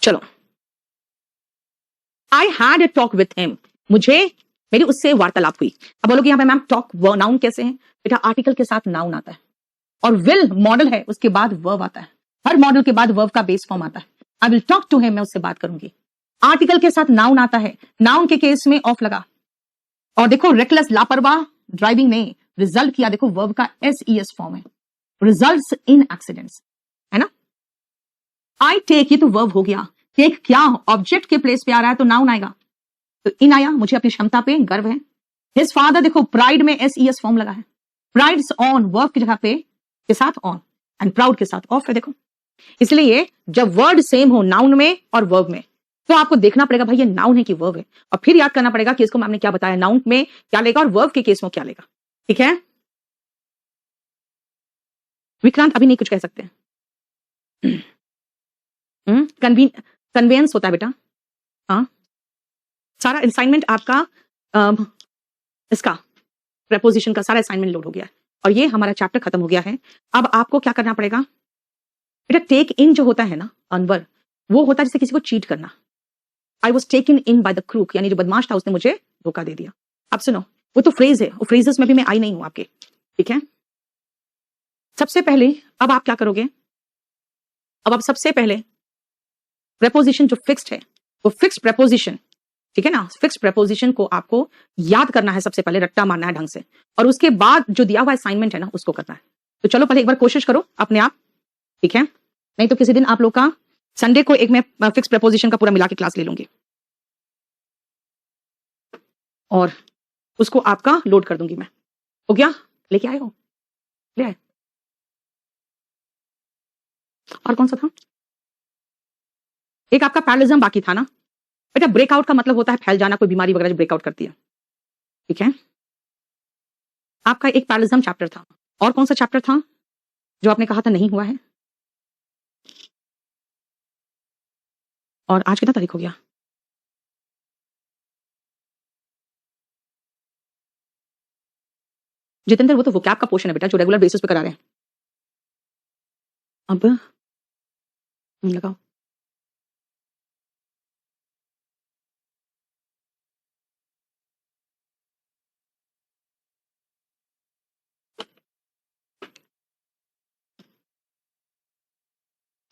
चलो, I had a talk with him, मुझे मेरी उससे वार्तालाप हुई। अब बोलोगे यहाँ पे मैम टॉक नाउन कैसे है? बेटा आर्टिकल के साथ नाउन आता है, और विल मॉडल है, उसके बाद वर्ब आता है। हर मॉडल के बाद वर्ब का बेस फॉर्म आता है। I will talk to him, मैं उससे बात करूंगी। आर्टिकल के साथ नाउन आता है, नाउन के केस में ऑफ लगा। और देखो रेकलेस लापरवाह ड्राइविंग ने रिजल्ट किया, देखो वर्ब का SES फॉर्म है, रिजल्ट्स इन एक्सीडेंट्स, है ना। आई टेक, ये तो वर्ब हो गया। टेक क्या ऑब्जेक्ट के प्लेस पे आ रहा है तो नाउन आएगा, तो इन आया, मुझे अपनी क्षमता पे गर्व है। हिज फादर, देखो प्राइड में SES फॉर्म लगा है, प्राइड्स ऑन वर्ब की जगह पे के साथ ऑन, एंड प्राउड के साथ ऑफ है। देखो इसलिए जब वर्ड सेम हो नाउन में और वर्ब में, तो आपको देखना पड़ेगा भाई ये नाउन है कि वर्ब है, और फिर याद करना पड़ेगा कि इसको मैंने क्या बताया, नाउन में क्या लेगा और वर्ब के केस में क्या लेगा। ठीक है विक्रांत, अभी नहीं कुछ कह सकते। कन्वेंस होता है बेटा। हाँ, सारा असाइनमेंट आपका इसका प्रेपोजिशन का सारा असाइनमेंट लोड हो गया है, और ये हमारा चैप्टर खत्म हो गया है। अब आपको क्या करना पड़ेगा बेटा, टेक इन जो होता है ना अनवर, वो होता है जैसे किसी को चीट करना। I was taken in by the crook, यानी जो बदमाश था उसने मुझे धोखा दे दिया। अब सुनो, वो तो फ्रेज है, वो फ्रेजेस में भी मैं आई नहीं हूं आपके। ठीक है, सबसे पहले अब आप क्या करोगे, अब आप सबसे पहले प्रेपोजिशन जो फिक्स्ड है, वो फिक्स्ड प्रेपोजिशन, ठीक है ना, फिक्स्ड प्रेपोजिशन को आपको याद करना है, सबसे पहले रट्टा मारना है ढंग से, और उसके बाद जो दिया हुआ असाइनमेंट है ना उसको करना है। तो चलो पहले एक बार कोशिश करो अपने आप, ठीक है, नहीं तो किसी दिन आप लोग का संडे को एक मैं फिक्स प्रेपोजिशन का पूरा मिला के क्लास ले लूंगी, और उसको आपका लोड कर दूंगी मैं। हो गया? लेके आए हो? ले आए? और कौन सा था? एक आपका पैरेललिज्म बाकी था ना बेटा। ब्रेकआउट का मतलब होता है फैल जाना, कोई बीमारी वगैरह जो ब्रेकआउट करती है। ठीक है, आपका एक पैरेललिज्म चैप्टर था, और कौन सा चैप्टर था जो आपने कहा था नहीं हुआ है? और आज कितना तारीख हो गया? जितेंद्र, वो तो वोकैब का पोर्शन है बेटा जो रेगुलर बेसिस पे करा रहे हैं। अब लगाओ,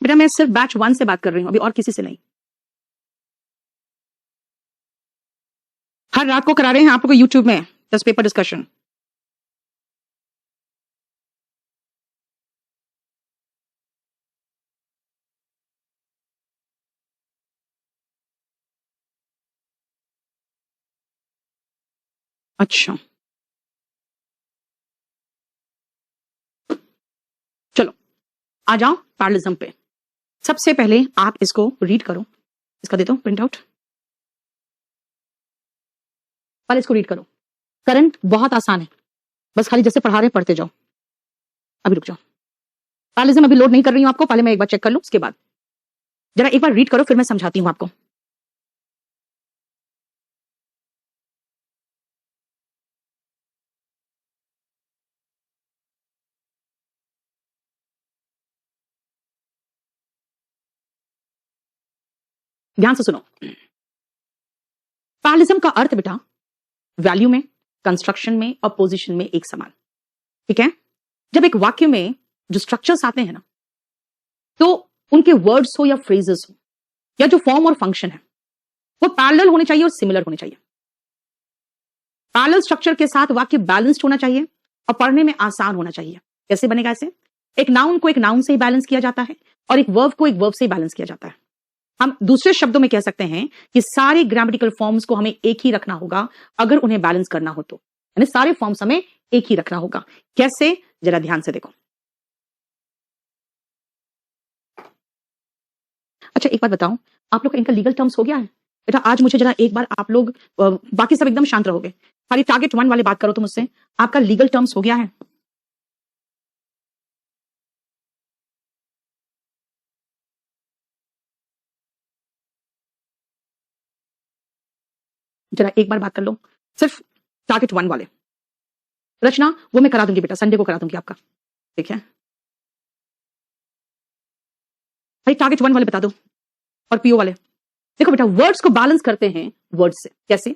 बेटा मैं सिर्फ बैच 1 से बात कर रही हूं, अभी और किसी से नहीं। हर रात को करा रहे हैं आप लोग यूट्यूब में 10 पेपर डिस्कशन। अच्छा चलो आ जाओ पैरेललिज्म पे। सबसे पहले आप इसको रीड करो, इसका दे दो प्रिंट आउट, पहले इसको रीड करो। करंट बहुत आसान है, बस खाली जैसे पढ़ा रहे पढ़ते जाओ। अभी रुक जाओ, पैरेललिज्म अभी लोड नहीं कर रही हूं आपको, पहले मैं एक बार चेक कर लूं, उसके बाद जरा एक बार रीड करो, फिर मैं समझाती हूं आपको। ध्यान से सुनो। पैरेललिज्म का अर्थ बेटा वैल्यू में, कंस्ट्रक्शन में और पोजीशन में एक समान। ठीक है, जब एक वाक्य में जो स्ट्रक्चर्स आते हैं ना, तो उनके वर्ड्स हो या फ्रेजेस हो या जो फॉर्म और फंक्शन है, वो पैरेलल होने चाहिए और सिमिलर होने चाहिए। पैरेलल स्ट्रक्चर के साथ वाक्य बैलेंस्ड होना चाहिए और पढ़ने में आसान होना चाहिए। कैसे बनेगा ऐसे? एक नाउन को एक नाउन से ही बैलेंस किया जाता है और एक वर्ब को एक वर्ब से ही बैलेंस किया जाता है। हम दूसरे शब्दों में कह सकते हैं कि सारे ग्रामेटिकल फॉर्म्स को हमें एक ही रखना होगा अगर उन्हें बैलेंस करना हो तो, यानी सारे फॉर्म्स हमें एक ही रखना होगा। कैसे, जरा ध्यान से देखो। अच्छा एक बात बताओ, आप लोग का इनका लीगल टर्म्स हो गया है? बेटा आज मुझे जरा एक बार आप लोग बाकी सब एकदम शांत रहोगे, खाली टारगेट 1 वाले बात करो तो मुझसे, आपका लीगल टर्म्स हो गया है? जरा एक बार बात कर लो, सिर्फ टारगेट 1 वाले। रचना वो मैं करा दूंगी बेटा, संडे को करा दूंगी आपका, ठीक है? भाई टारगेट 1 वाले बता दो और पीओ वाले। देखो बेटा वर्ड्स को बैलेंस करते हैं वर्ड्स से, कैसे?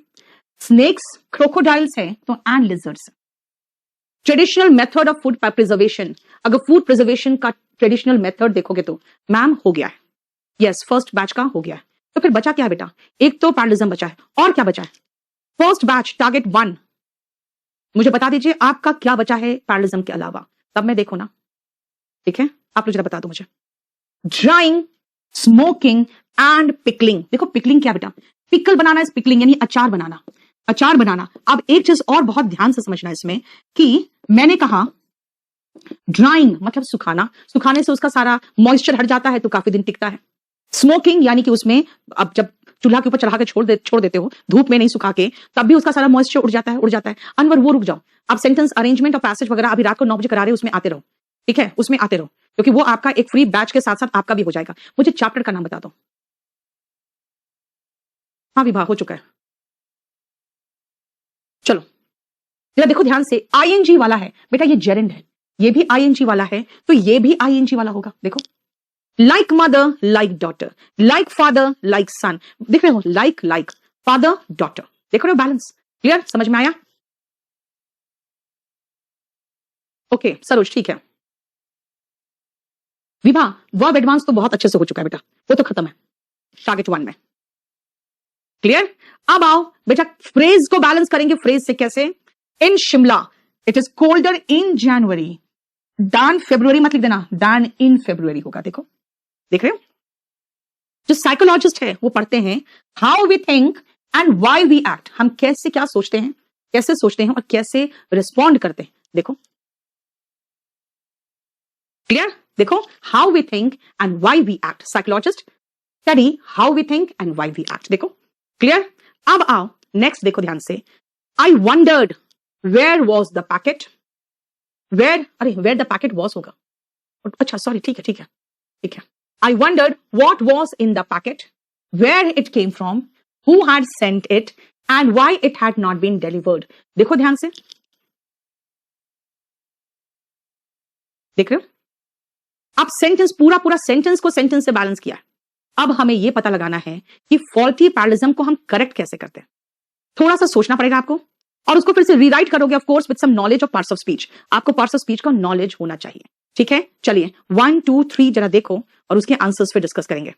स्नेक्स क्रोकोडाइल्स है तो and lizards. Traditional method of food preservation, अगर फूड प्रिजर्वेशन का ट्रेडिशनल मेथड देखोगे तो मैम हो गया है, यस फर्स्ट बैच का हो गया है। तो फिर बचा क्या है बेटा? एक तो पैरलिज्म बचा है, और क्या बचा है? फर्स्ट बैच टारगेट 1, मुझे बता दीजिए आपका क्या बचा है पैरलिज्म के अलावा, तब मैं देखो ना, ठीक है? आप लोग जरा बता दो मुझे। Drawing, smoking and pickling. देखो पिकलिंग क्या बेटा? पिकल बनाना इज पिकलिंग, यानी अचार बनाना, अचार बनाना। अब एक चीज और बहुत ध्यान से समझना इसमें कि मैंने कहा ड्राइंग मतलब सुखाना, सुखाने से उसका सारा मॉइस्चर हट जाता है तो काफी दिन टिकता है। स्मोकिंग यानी कि उसमें अब जब चूल्हा के ऊपर चढ़ा के छोड़ देते हो धूप में नहीं सुखा के, तब भी उसका सारा मॉइस्चर उड़ जाता है। अनवर वो रुक जाओ, आप सेंटेंस अरेंजमेंट और पैसेज वगैरह अभी रात को 9 बजे करा रहे हो, उसमें आते रहो, ठीक है? उसमें आते रहो क्योंकि वो आपका एक फ्री बैच के साथ साथ आपका भी हो जाएगा। मुझे चैप्टर का नाम बता दो। हाँ विभा हो चुका है, चलो जरा देखो ध्यान से, आईएनजी वाला है बेटा, ये जेरेंड है, ये भी आईएनजी वाला है तो ये भी आईएनजी वाला होगा। देखो like mother like daughter, like father like son, देख रहे हो? लाइक लाइक फादर डॉटर, देख रहे हो बैलेंस? क्लियर, समझ में आया? ओके सरोज ठीक है। विभा वर्ब एडवांस तो बहुत अच्छे से हो चुका है बेटा, वो तो खत्म है टारगेट 1 में, क्लियर? अब आओ बेटा फ्रेज को बैलेंस करेंगे, फ्रेज से कैसे? In Shimla it is colder in January, than February मत लिख देना, डैन इन फेब्रुवरी होगा। देखो देख रहे हो? जो साइकोलॉजिस्ट है वो पढ़ते हैं how we think and why we act, हम कैसे क्या सोचते हैं, कैसे सोचते हैं और कैसे रिस्पॉन्ड करते हैं। देखो क्लियर? देखो how we think and why we act, psychologist study how we think and why we act. देखो क्लियर? अब आओ नेक्स्ट देखो ध्यान से, I wondered where was the packet, where, अरे वेयर द पैकेट वॉज होगा, अच्छा सॉरी, ठीक है ठीक है ठीक है। I wondered what was in the packet, where it came from, who had sent it, and why it had not been delivered. देखो ध्यान से, देख रहे हो? अब सेंटेंस पूरा पूरा सेंटेंस को सेंटेंस से बैलेंस किया। अब हमें यह पता लगाना है कि फॉल्टी पैरलिज्म को हम करेक्ट कैसे करते हैं। थोड़ा सा सोचना पड़ेगा आपको और उसको फिर से रीराइट करोगे of course with some knowledge of parts of speech. आपको पार्ट्स ऑफ स्पीच का नॉलेज होना चाहिए, ठीक है? चलिए 1 2 3 जरा देखो और उसके आंसर्स पे डिस्कस करेंगे।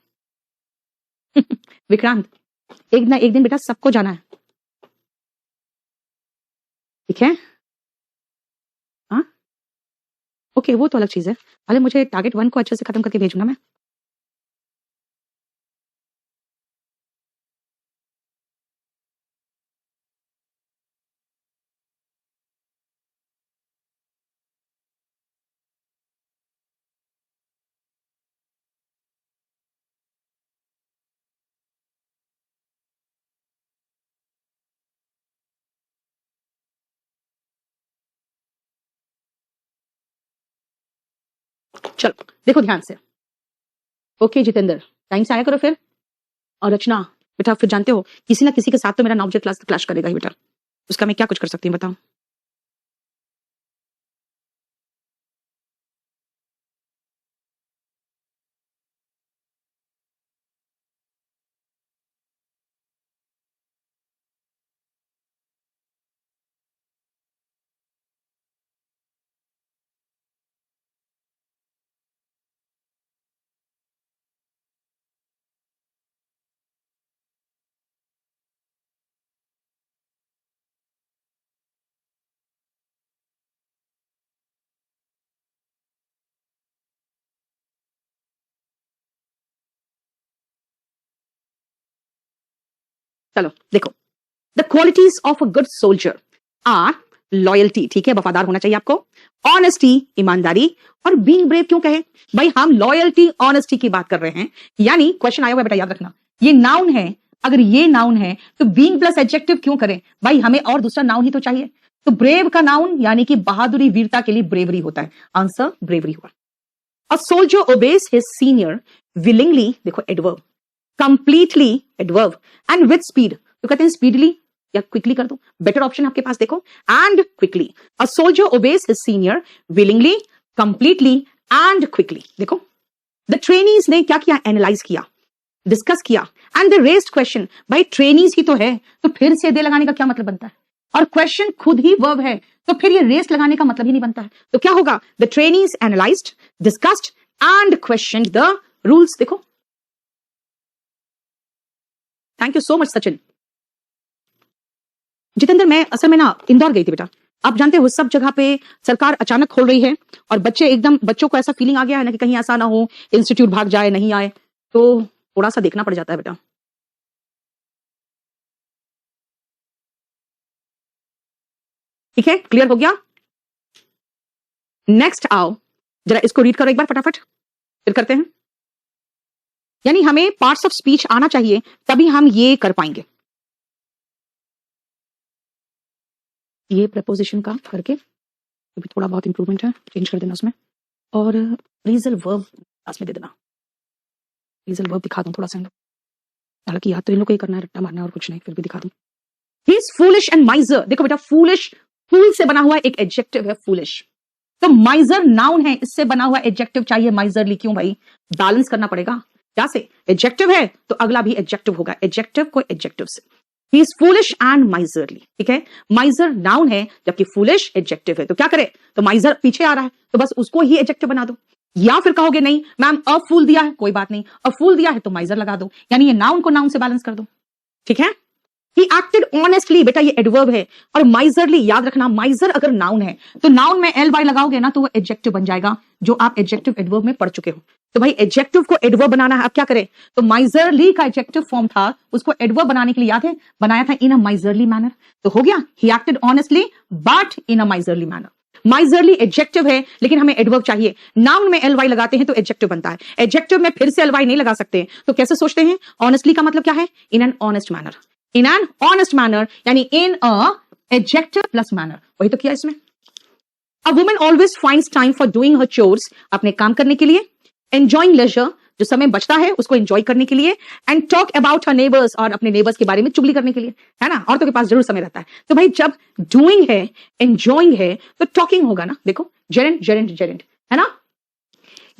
विक्रांत एक ना एक दिन बेटा सबको जाना है, ठीक है? हाँ ओके वो तो अलग चीज है, अरे मुझे टारगेट 1 को अच्छे से खत्म करके भेजना मैं। चलो देखो ध्यान से, ओके जितेंद्र टाइम से आया करो फिर, और रचना बेटा फिर जानते हो किसी ना किसी के साथ तो मेरा नॉबजेक्ट क्लास क्लैश करेगा ही बेटा, उसका मैं क्या कुछ कर सकती हूँ बताओ? चलो देखो, the qualities of a good soldier are loyalty, ठीक है, वफादार होना चाहिए आपको, ऑनेस्टी, ईमानदारी, और बीइंग ब्रेव क्यों कहे भाई, हम लॉयल्टी ऑनेस्टी की बात कर रहे हैं। यानी क्वेश्चन आया हुआ है बेटा, याद रखना, ये नाउन है, अगर ये नाउन है तो बीइंग प्लस एडजेक्टिव क्यों करें भाई, हमें और दूसरा नाउन ही तो चाहिए। तो ब्रेव का नाउन यानी कि बहादुरी, वीरता के लिए ब्रेवरी होता है, आंसर ब्रेवरी हुआ। A soldier obeys his senior willingly, देखो adverb, completely adverb, and with speed, तो कहते हैं स्पीडली या क्विकली कर दो, बेटर ऑप्शन आपके पास देखो, and quickly. A soldier obeys his senior willingly, completely and quickly. देखो द ट्रेनीज ने क्या किया, एनालाइज किया, डिस्कस किया, एंड द रेस्ड क्वेश्चन, भाई ट्रेनीज ही तो है, तो फिर से दे लगाने का क्या मतलब बनता है, और क्वेश्चन खुद ही वर्ब है, तो फिर ये रेस्ट लगाने का मतलब ही नहीं बनता है। तो क्या होगा, the trainees analysed, discussed and questioned the rules. देखो, thank you so much Sachin. Jitendra, मैं असल में ना इंदौर गई थी बेटा, आप जानते हो सब जगह पे सरकार अचानक खोल रही है, और बच्चों को ऐसा फीलिंग आ गया है ना कि कहीं ऐसा ना हो इंस्टीट्यूट भाग जाए, नहीं आए, तो थोड़ा सा देखना पड़ जाता है बेटा। ठीक है, क्लियर हो गया। नेक्स्ट आओ, जरा इसको रीड करो एक बार फटाफट, फिर करते हैं। यानी हमें पार्ट्स ऑफ स्पीच आना चाहिए, तभी हम ये कर पाएंगे। ये प्रपोजिशन का करके तो भी थोड़ा बहुत इंप्रूवमेंट है, चेंज कर देना उसमें, और रीजल वर्ब क्लास में दे देना, रीजल वर्ब दिखा दूं थोड़ा सा, हालांकि याद तो इन लोग को ही करना है, रट्टा मारना और कुछ नहीं, फिर भी दिखा दूं। ही इज फूलिश एंड माइजर, देखो बेटा फूलिश, फूल से बना हुआ एक एडजेक्टिव है फूलिश, तो माइजर नाउन है, इससे बना हुआ एडजेक्टिव चाहिए माइजरली, क्यों भाई, बैलेंस करना पड़ेगा, क्या से, एडजेक्टिव है तो अगला भी एडजेक्टिव होगा, एडजेक्टिव को एडजेक्टिव से। He is foolish and miserly, ठीक है, माइजर नाउन है जबकि फूलिश एडजेक्टिव है, तो क्या करे, तो माइजर पीछे आ रहा है तो बस उसको ही एडजेक्टिव बना दो, या फिर कहोगे नहीं मैम अ फूल दिया है, कोई बात नहीं, अ फूल दिया है तो माइजर लगा दो, यानी ये नाउन को नाउन से बैलेंस कर दो, ठीक है। He acted honestly, बेटा ये एडवर्ब है, और माइजरली याद रखना, माइजर अगर नाउन है तो नाउन में एल वाई लगाओगे ना तो वो एडजेक्टिव बन जाएगा, जो आप एडजेक्टिव एडवर्ब में पढ़ चुके हो। तो भाई एडजेक्टिव को एडवर्ब बनाना है, आप क्या करें, तो माइजरली का एडजेक्टिव फॉर्म था, उसको एडवर्ब बनाने के लिए याद है बनाया था इन अ माइजरली मैनर, तो हो गया he acted honestly but in a miserly manner. Miserly adjective है लेकिन हमें एडवर्ब चाहिए, नाउन में एल वाई लगाते हैं तो एडजेक्टिव बनता है, एडजेक्टिव में फिर से एल वाई नहीं लगा सकते, तो कैसे सोचते हैं, ऑनेस्टली का मतलब क्या है, in an honest manner, in an honest manner, यानी इन अ एडजेक्टिव प्लस मैनर, वही तो किया इसमें। A woman always finds time for doing her chores, अपने काम करने के लिए, एंजॉइंग लेजर, जो समय बचता है उसको एंजॉय करने के लिए, and talk about her neighbours, और अपने नेबर्स के बारे में चुगली करने के लिए, है ना, औरतों के पास जरूर समय रहता है। तो भाई जब डूइंग है, एंजॉइंग है, तो टॉकिंग होगा ना, देखो जेरेंट जेरेंट जेरेंट, है ना।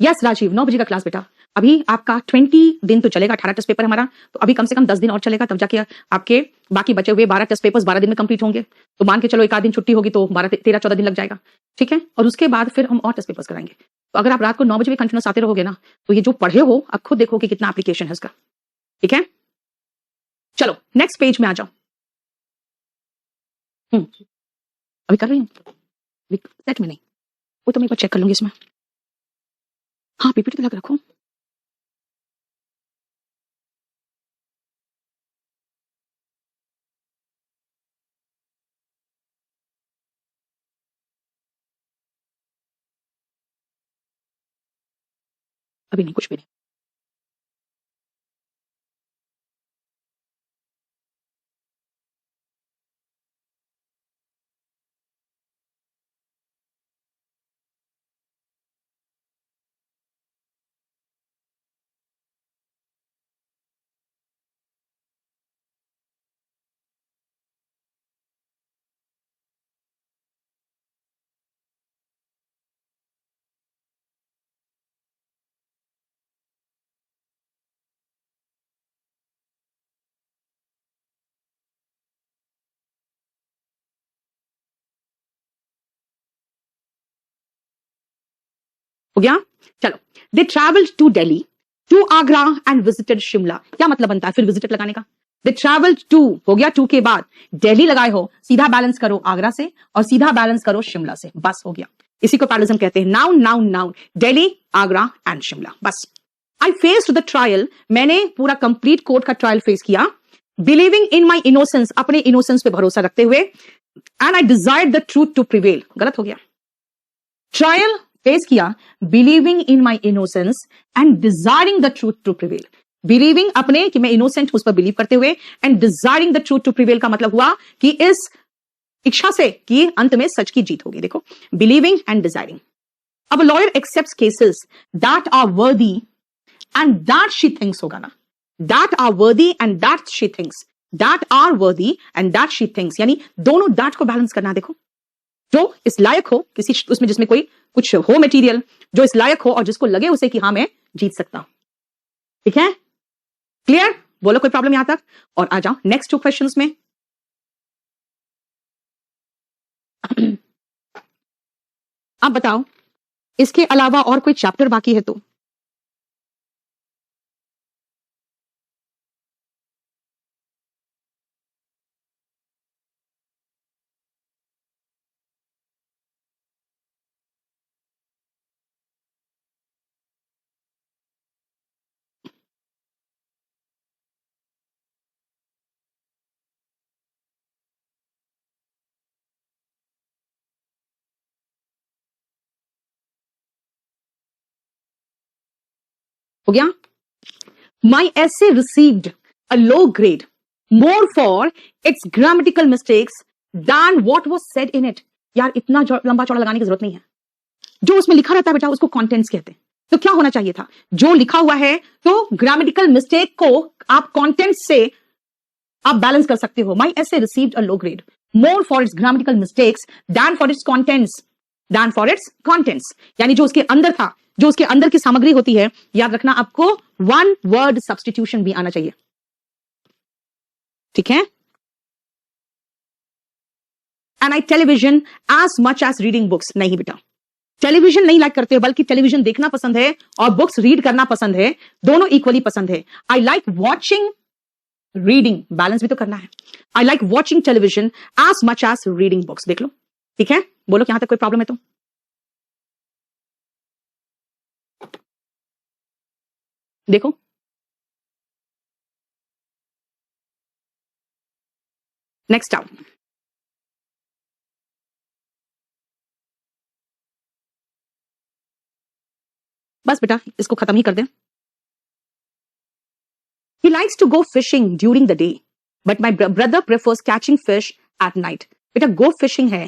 यस राजीव, 9 बजे का क्लास बेटा, अभी आपका 20 दिन तो चलेगा, 18 टेस्ट पेपर हमारा, तो अभी कम से कम 10 दिन और चलेगा, तब जाके आपके बाकी बचे हुए 12 टेस्ट पेपर्स 12 दिन में कंप्लीट होंगे, तो मान के चलो एक आध दिन छुट्टी होगी तो 13-14 दिन लग जाएगा, ठीक है, और उसके बाद फिर हम और टेस्ट पेपर्स कराएंगे। तो अगर आप रात को 9 बजे भी कंटिन्यूस आते रहोगे ना, तो ये जो पढ़े हो आप खुद देखो कि कितना एप्लीकेशन है इसका, ठीक है। चलो नेक्स्ट पेज में आ जाओ। अभी कर रही हूँ, सेट में नहीं, वो तो मैं एक बार चेक कर लूंगी इसमें, हाँ पीपीटी लग रखो। अभी नहीं, कुछ भी नहीं। हो गया, चलो। They travelled to Delhi, to Agra and visited Shimla, क्या मतलब बनता है फिर विजिटेड लगाने का, दे ट्रैवल्ड टू हो गया, टू के बाद दिल्ली लगाए हो, सीधा बैलेंस करो आगरा से और सीधा बैलेंस करो शिमला से, बस हो गया, इसी को पैरलिज्म कहते हैं, noun noun noun, Delhi Agra and Shimla, बस। आई फेस्ड द ट्रायल, मैंने पूरा कंप्लीट कोर्ट का ट्रायल फेस किया, बिलीविंग इन माई इनोसेंस, अपने इनोसेंस पे भरोसा रखते हुए, and I desire the truth to prevail, गलत हो गया। ट्रायल फेस किया, believing in my innocence and desiring the truth to prevail. Believing अपने कि मैं इनोसेंट, उस पर बिलीव करते हुए, and desiring the truth to prevail का मतलब हुआ कि इस इच्छा से कि अंत में सच की जीत होगी। देखो, बिलीविंग एंड डिजायरिंग। अब lawyer accepts cases that are worthy and that she thinks, होगा ना, that are worthy and that she thinks, that are worthy and that she thinks, यानी दोनों दैट को बैलेंस करना। देखो, जो इस लायक हो किसी उसमें, जिसमें कोई कुछ हो मटेरियल, जो इस लायक हो और जिसको लगे उसे कि हाँ मैं जीत सकता हूं। ठीक है, क्लियर? बोलो कोई प्रॉब्लम यहां तक? और आ जाओ नेक्स्ट 2 क्वेश्चंस में। आप बताओ, इसके अलावा और कोई चैप्टर बाकी है तो? हो गया? My essay received a low grade more for its grammatical mistakes than what was said in it. यार इतना लंबा चौड़ा लगाने की जरूरत नहीं है। जो उसमें लिखा रहता है बेटा उसको कंटेंट्स कहते हैं। तो क्या होना चाहिए था, जो लिखा हुआ है तो ग्रामेटिकल मिस्टेक को आप कंटेंट्स से आप बैलेंस कर सकते हो। My essay received a low grade more for its grammatical mistakes than for its contents, than for its contents, यानी जो उसके अंदर था, जो उसके अंदर की सामग्री होती है, याद रखना आपको 1 वर्ड सब्स्टिट्यूशन भी आना चाहिए। ठीक है? And I television as much as reading books, नहीं बेटा, टेलीविजन नहीं लाइक करते, बल्कि टेलीविजन देखना पसंद है और बुक्स रीड करना पसंद है, दोनों इक्वली पसंद है। I like watching reading, balance भी तो करना है। I like watching television as much as reading books. देख लो, ठीक है? बोलो यहां तक कोई प्रॉब्लम है तो? देखो, नेक्स्ट आउट, बस बेटा इसको खत्म ही कर दें। He likes to go fishing during the day, but my brother prefers catching fish at night. बेटा go fishing है,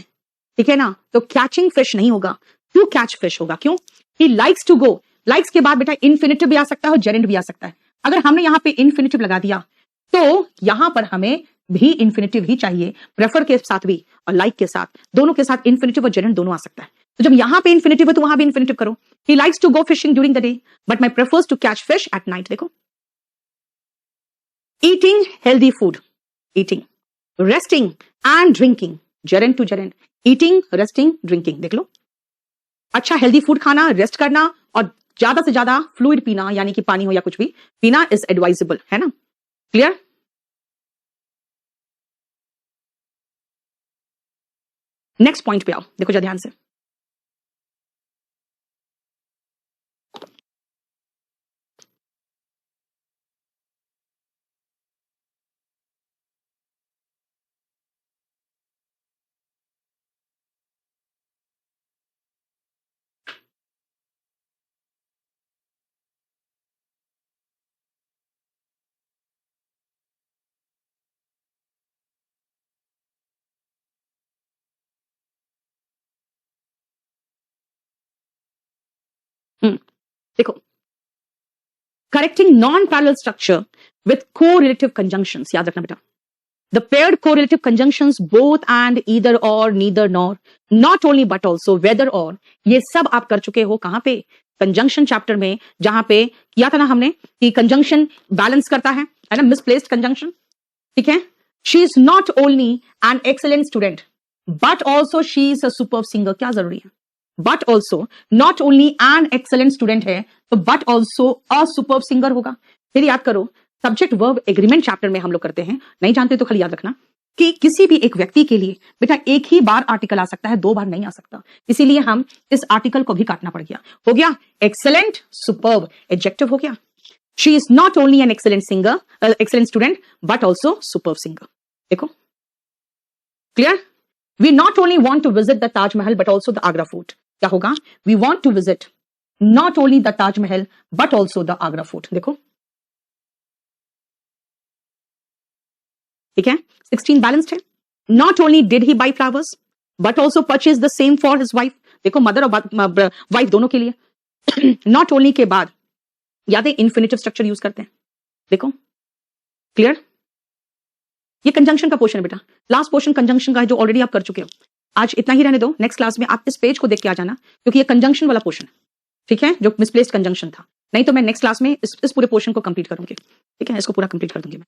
ठीक है ना, तो catching fish नहीं होगा, to catch fish होगा। क्यों? He likes to go, likes के बाद बेटा infinitive भी आ सकता है और gerund भी आ सकता है। अगर हमने यहां पे infinitive लगा दिया तो यहां पर हमें भी infinitive ही चाहिए, prefer के साथ भी और like के साथ, दोनों के साथ infinitive और gerund दोनों आ सकता है। तो जब यहां पे infinitive है तो वहां भी infinitive करो। He likes to go fishing during the day, but my prefers to catch fish at night। देखो, eating healthy food, eating, resting and drinking, gerund to gerund, eating, resting, drinking। देख लो, अच्छा healthy food खाना, rest करना और ज्यादा से ज्यादा fluid पीना, यानी कि पानी हो या कुछ भी पीना इज एडवाइजेबल, है ना? क्लियर? नेक्स्ट पॉइंट पे आओ, देखो जरा ध्यान से। देखो, correcting non parallel structure with correlative conjunctions, याद रखना बेटा, the paired correlative conjunctions both and either or neither nor not only but also whether or, ये सब आप कर चुके हो कहां पे? कंजंक्शन चैप्टर में, जहां पे किया था ना हमने कि कंजंक्शन बैलेंस करता है ना, मिसप्लेस्ड कंजंक्शन। ठीक है? She is not only an excellent student but also she is a superb singer, क्या जरूरी है? But also, not only an excellent student है तो but also a superb singer होगा। फिर याद करो, सब्जेक्ट वर्ब एग्रीमेंट चैप्टर में हम लोग करते हैं, नहीं जानते तो खाली याद रखना कि किसी भी एक व्यक्ति के लिए बेटा एक ही बार आर्टिकल आ सकता है, 2 बार नहीं आ सकता, इसीलिए हम इस आर्टिकल को भी काटना पड़ गया। हो गया एक्सेलेंट, सुपर्ब, एडजेक्टिव हो गया। She is not only an excellent singer, excellent student, but also superb singer. देखो clear. We not only want to visit the Taj Mahal but also the Agra fort. क्या होगा? We want to visit not only the Taj Mahal but also the Agra fort. देखो ठीक है, 16 balanced है। Not only did he buy flowers but also purchase the same for his wife. देखो mother और wife दोनों के लिए। नॉट ओनली के बाद याद है इन्फिनिटिव स्ट्रक्चर यूज करते हैं। देखो क्लियर। ये कंजंक्शन का पोर्शन है बेटा, लास्ट पोर्शन कंजंक्शन का है जो ऑलरेडी आप कर चुके हो। आज इतना ही रहने दो, नेक्स्ट क्लास में आप इस पेज को देख के आ जाना क्योंकि ये कंजंक्शन वाला पोर्शन है, ठीक है, जो मिसप्लेस्ड कंजंक्शन था। नहीं तो मैं नेक्स्ट क्लास में इस पूरे पोर्शन को कंप्लीट करूंगी, ठीक है, इसको पूरा कंप्लीट कर दूंगी मैं।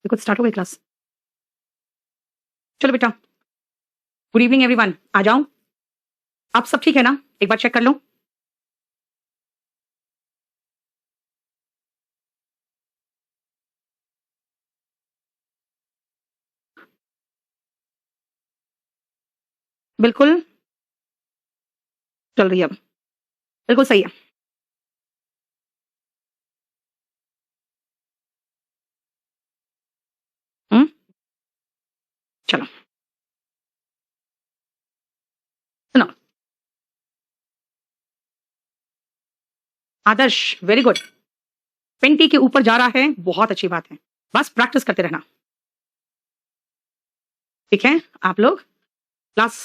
कुछ स्टार्ट हो गई क्लास। चलो बेटा, गुड इवनिंग एवरीवन, आ जाओ। आप सब ठीक है ना? एक बार चेक कर लो। बिल्कुल चल रही है अब, बिल्कुल सही है। चलो सुनो, आदर्श वेरी गुड, 20 के ऊपर जा रहा है, बहुत अच्छी बात है, बस प्रैक्टिस करते रहना, ठीक है। आप लोग क्लास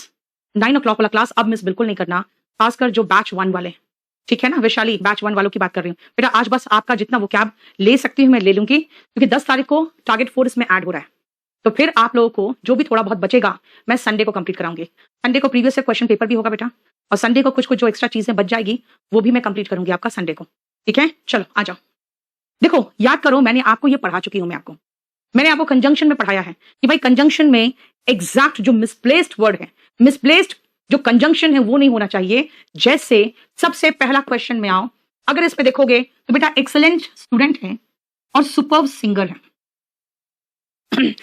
9 o'clock वाला क्लास अब मिस बिल्कुल नहीं करना, खासकर जो बैच 1 वाले, ठीक है ना। वैशाली बैच 1 वालों की बात कर रही हूँ बेटा। आज बस आपका जितना वो कैब ले सकती हूँ मैं ले लूंगी क्योंकि 10 तारीख को टारगेट 4 इसमें ऐड हो रहा है। तो फिर आप लोगों को जो भी थोड़ा बहुत बचेगा मैं संडे को कंप्लीट कराऊंगी। संडे को प्रीवियस क्वेश्चन पेपर भी होगा बेटा, और संडे को कुछ कुछ जो एक्स्ट्रा चीजें बच जाएगी वो भी मैं कंप्लीट करूंगी आपका संडे को, ठीक है। चलो आ जाओ। देखो याद करो, मैंने आपको ये पढ़ा चुकी हूँ, मैंने आपको कंजंक्शन में पढ़ाया है कि भाई कंजंक्शन में एग्जैक्ट जो मिसप्लेस्ड वर्ड है, मिसप्लेस्ड जो कंजंक्शन है वो नहीं होना चाहिए। जैसे सबसे पहला क्वेश्चन में आओ, अगर इस पे देखोगे तो बेटा एक्सेलेंट स्टूडेंट है और सुपर्ब सिंगर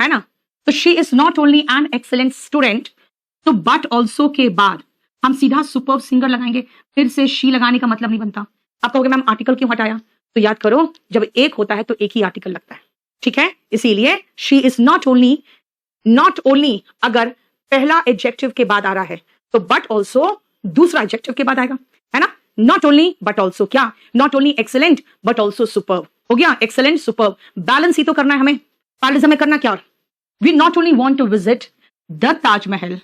है ना। तो she is not only an excellent student, तो बट ऑल्सो के बाद हम सीधा सुपर्ब सिंगर लगाएंगे, फिर से शी लगाने का मतलब नहीं बनता। आप कहोगे मैम आर्टिकल क्यों हटाया? तो याद करो जब एक होता है तो एक ही आर्टिकल लगता है, ठीक है। इसीलिए शी इज नॉट ओनली अगर पहला एडजेक्टिव के बाद आ रहा है तो बट ऑल्सो दूसरा एडजेक्टिव के बाद आएगा, है ना। नॉट ओनली बट ऑल्सो, क्या not only excellent but also superb हो गया। एक्सेलेंट सुपर्ब बैलेंस ही तो करना है हमें, बैलेंस हमें करना क्या। We not only want to visit the Taj Mahal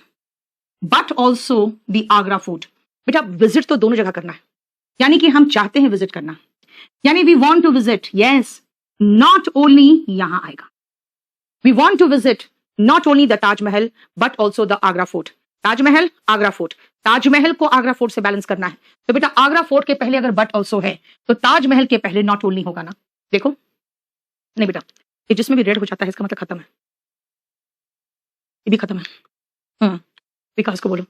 but also the Agra fort. बेटा विजिट तो दोनों जगह करना है, यानी कि हम चाहते हैं विजिट करना, यानी we want to visit, yes, not only यहां आएगा। We want to visit not only the Taj Mahal but also the Agra fort. Taj Mahal Agra fort, Taj Mahal को आगरा फोर्ट से बैलेंस करना है। तो बेटा आगरा फोर्ट के पहले अगर बट ऑल्सो है तो ताजमहल के पहले नॉट ओनली होगा ना। देखो नहीं बेटा, ये जिसमें भी रेड हो जाता है इसका मतलब खत्म है, ये भी खत्म है। विकास को बोलो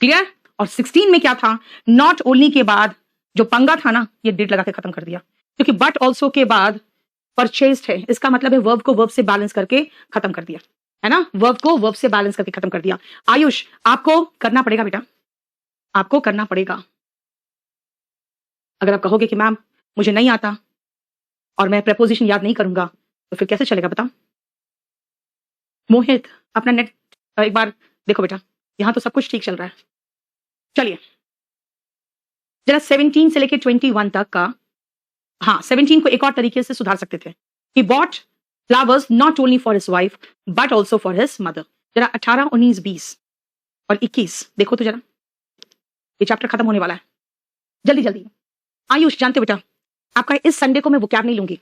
क्लियर। और 16 में क्या था, नॉट ओनली के बाद जो पंगा था ना, ये डिड लगा के खत्म कर दिया, क्योंकि बट ऑल्सो के बाद परचेस्ड है, इसका मतलब है वर्ब को वर्ब से बैलेंस करके खत्म कर दिया, है ना। वर्ब को वर्ब से बैलेंस करके खत्म कर दिया। आयुष आपको करना पड़ेगा बेटा, आपको करना पड़ेगा। अगर आप कहोगे कि मैम मुझे नहीं आता और मैं प्रेपोजिशन याद नहीं करूंगा तो फिर कैसे चलेगा बताओ। मोहित अपना नेट एक बार देखो बेटा, यहां तो सब कुछ ठीक चल रहा है। चलिए जरा 17 से लेके 21 तक का, हाँ 17 को एक और तरीके से सुधार सकते थे। He bought flowers not only for his wife but also for his mother। जरा 18, 19, 20 और 21 देखो तो जरा, ये चैप्टर खत्म होने वाला है, जल्दी जल्दी। आयुष जानते हो बेटा, आपका इस संडे को मैं वोकैब नहीं लूंगी,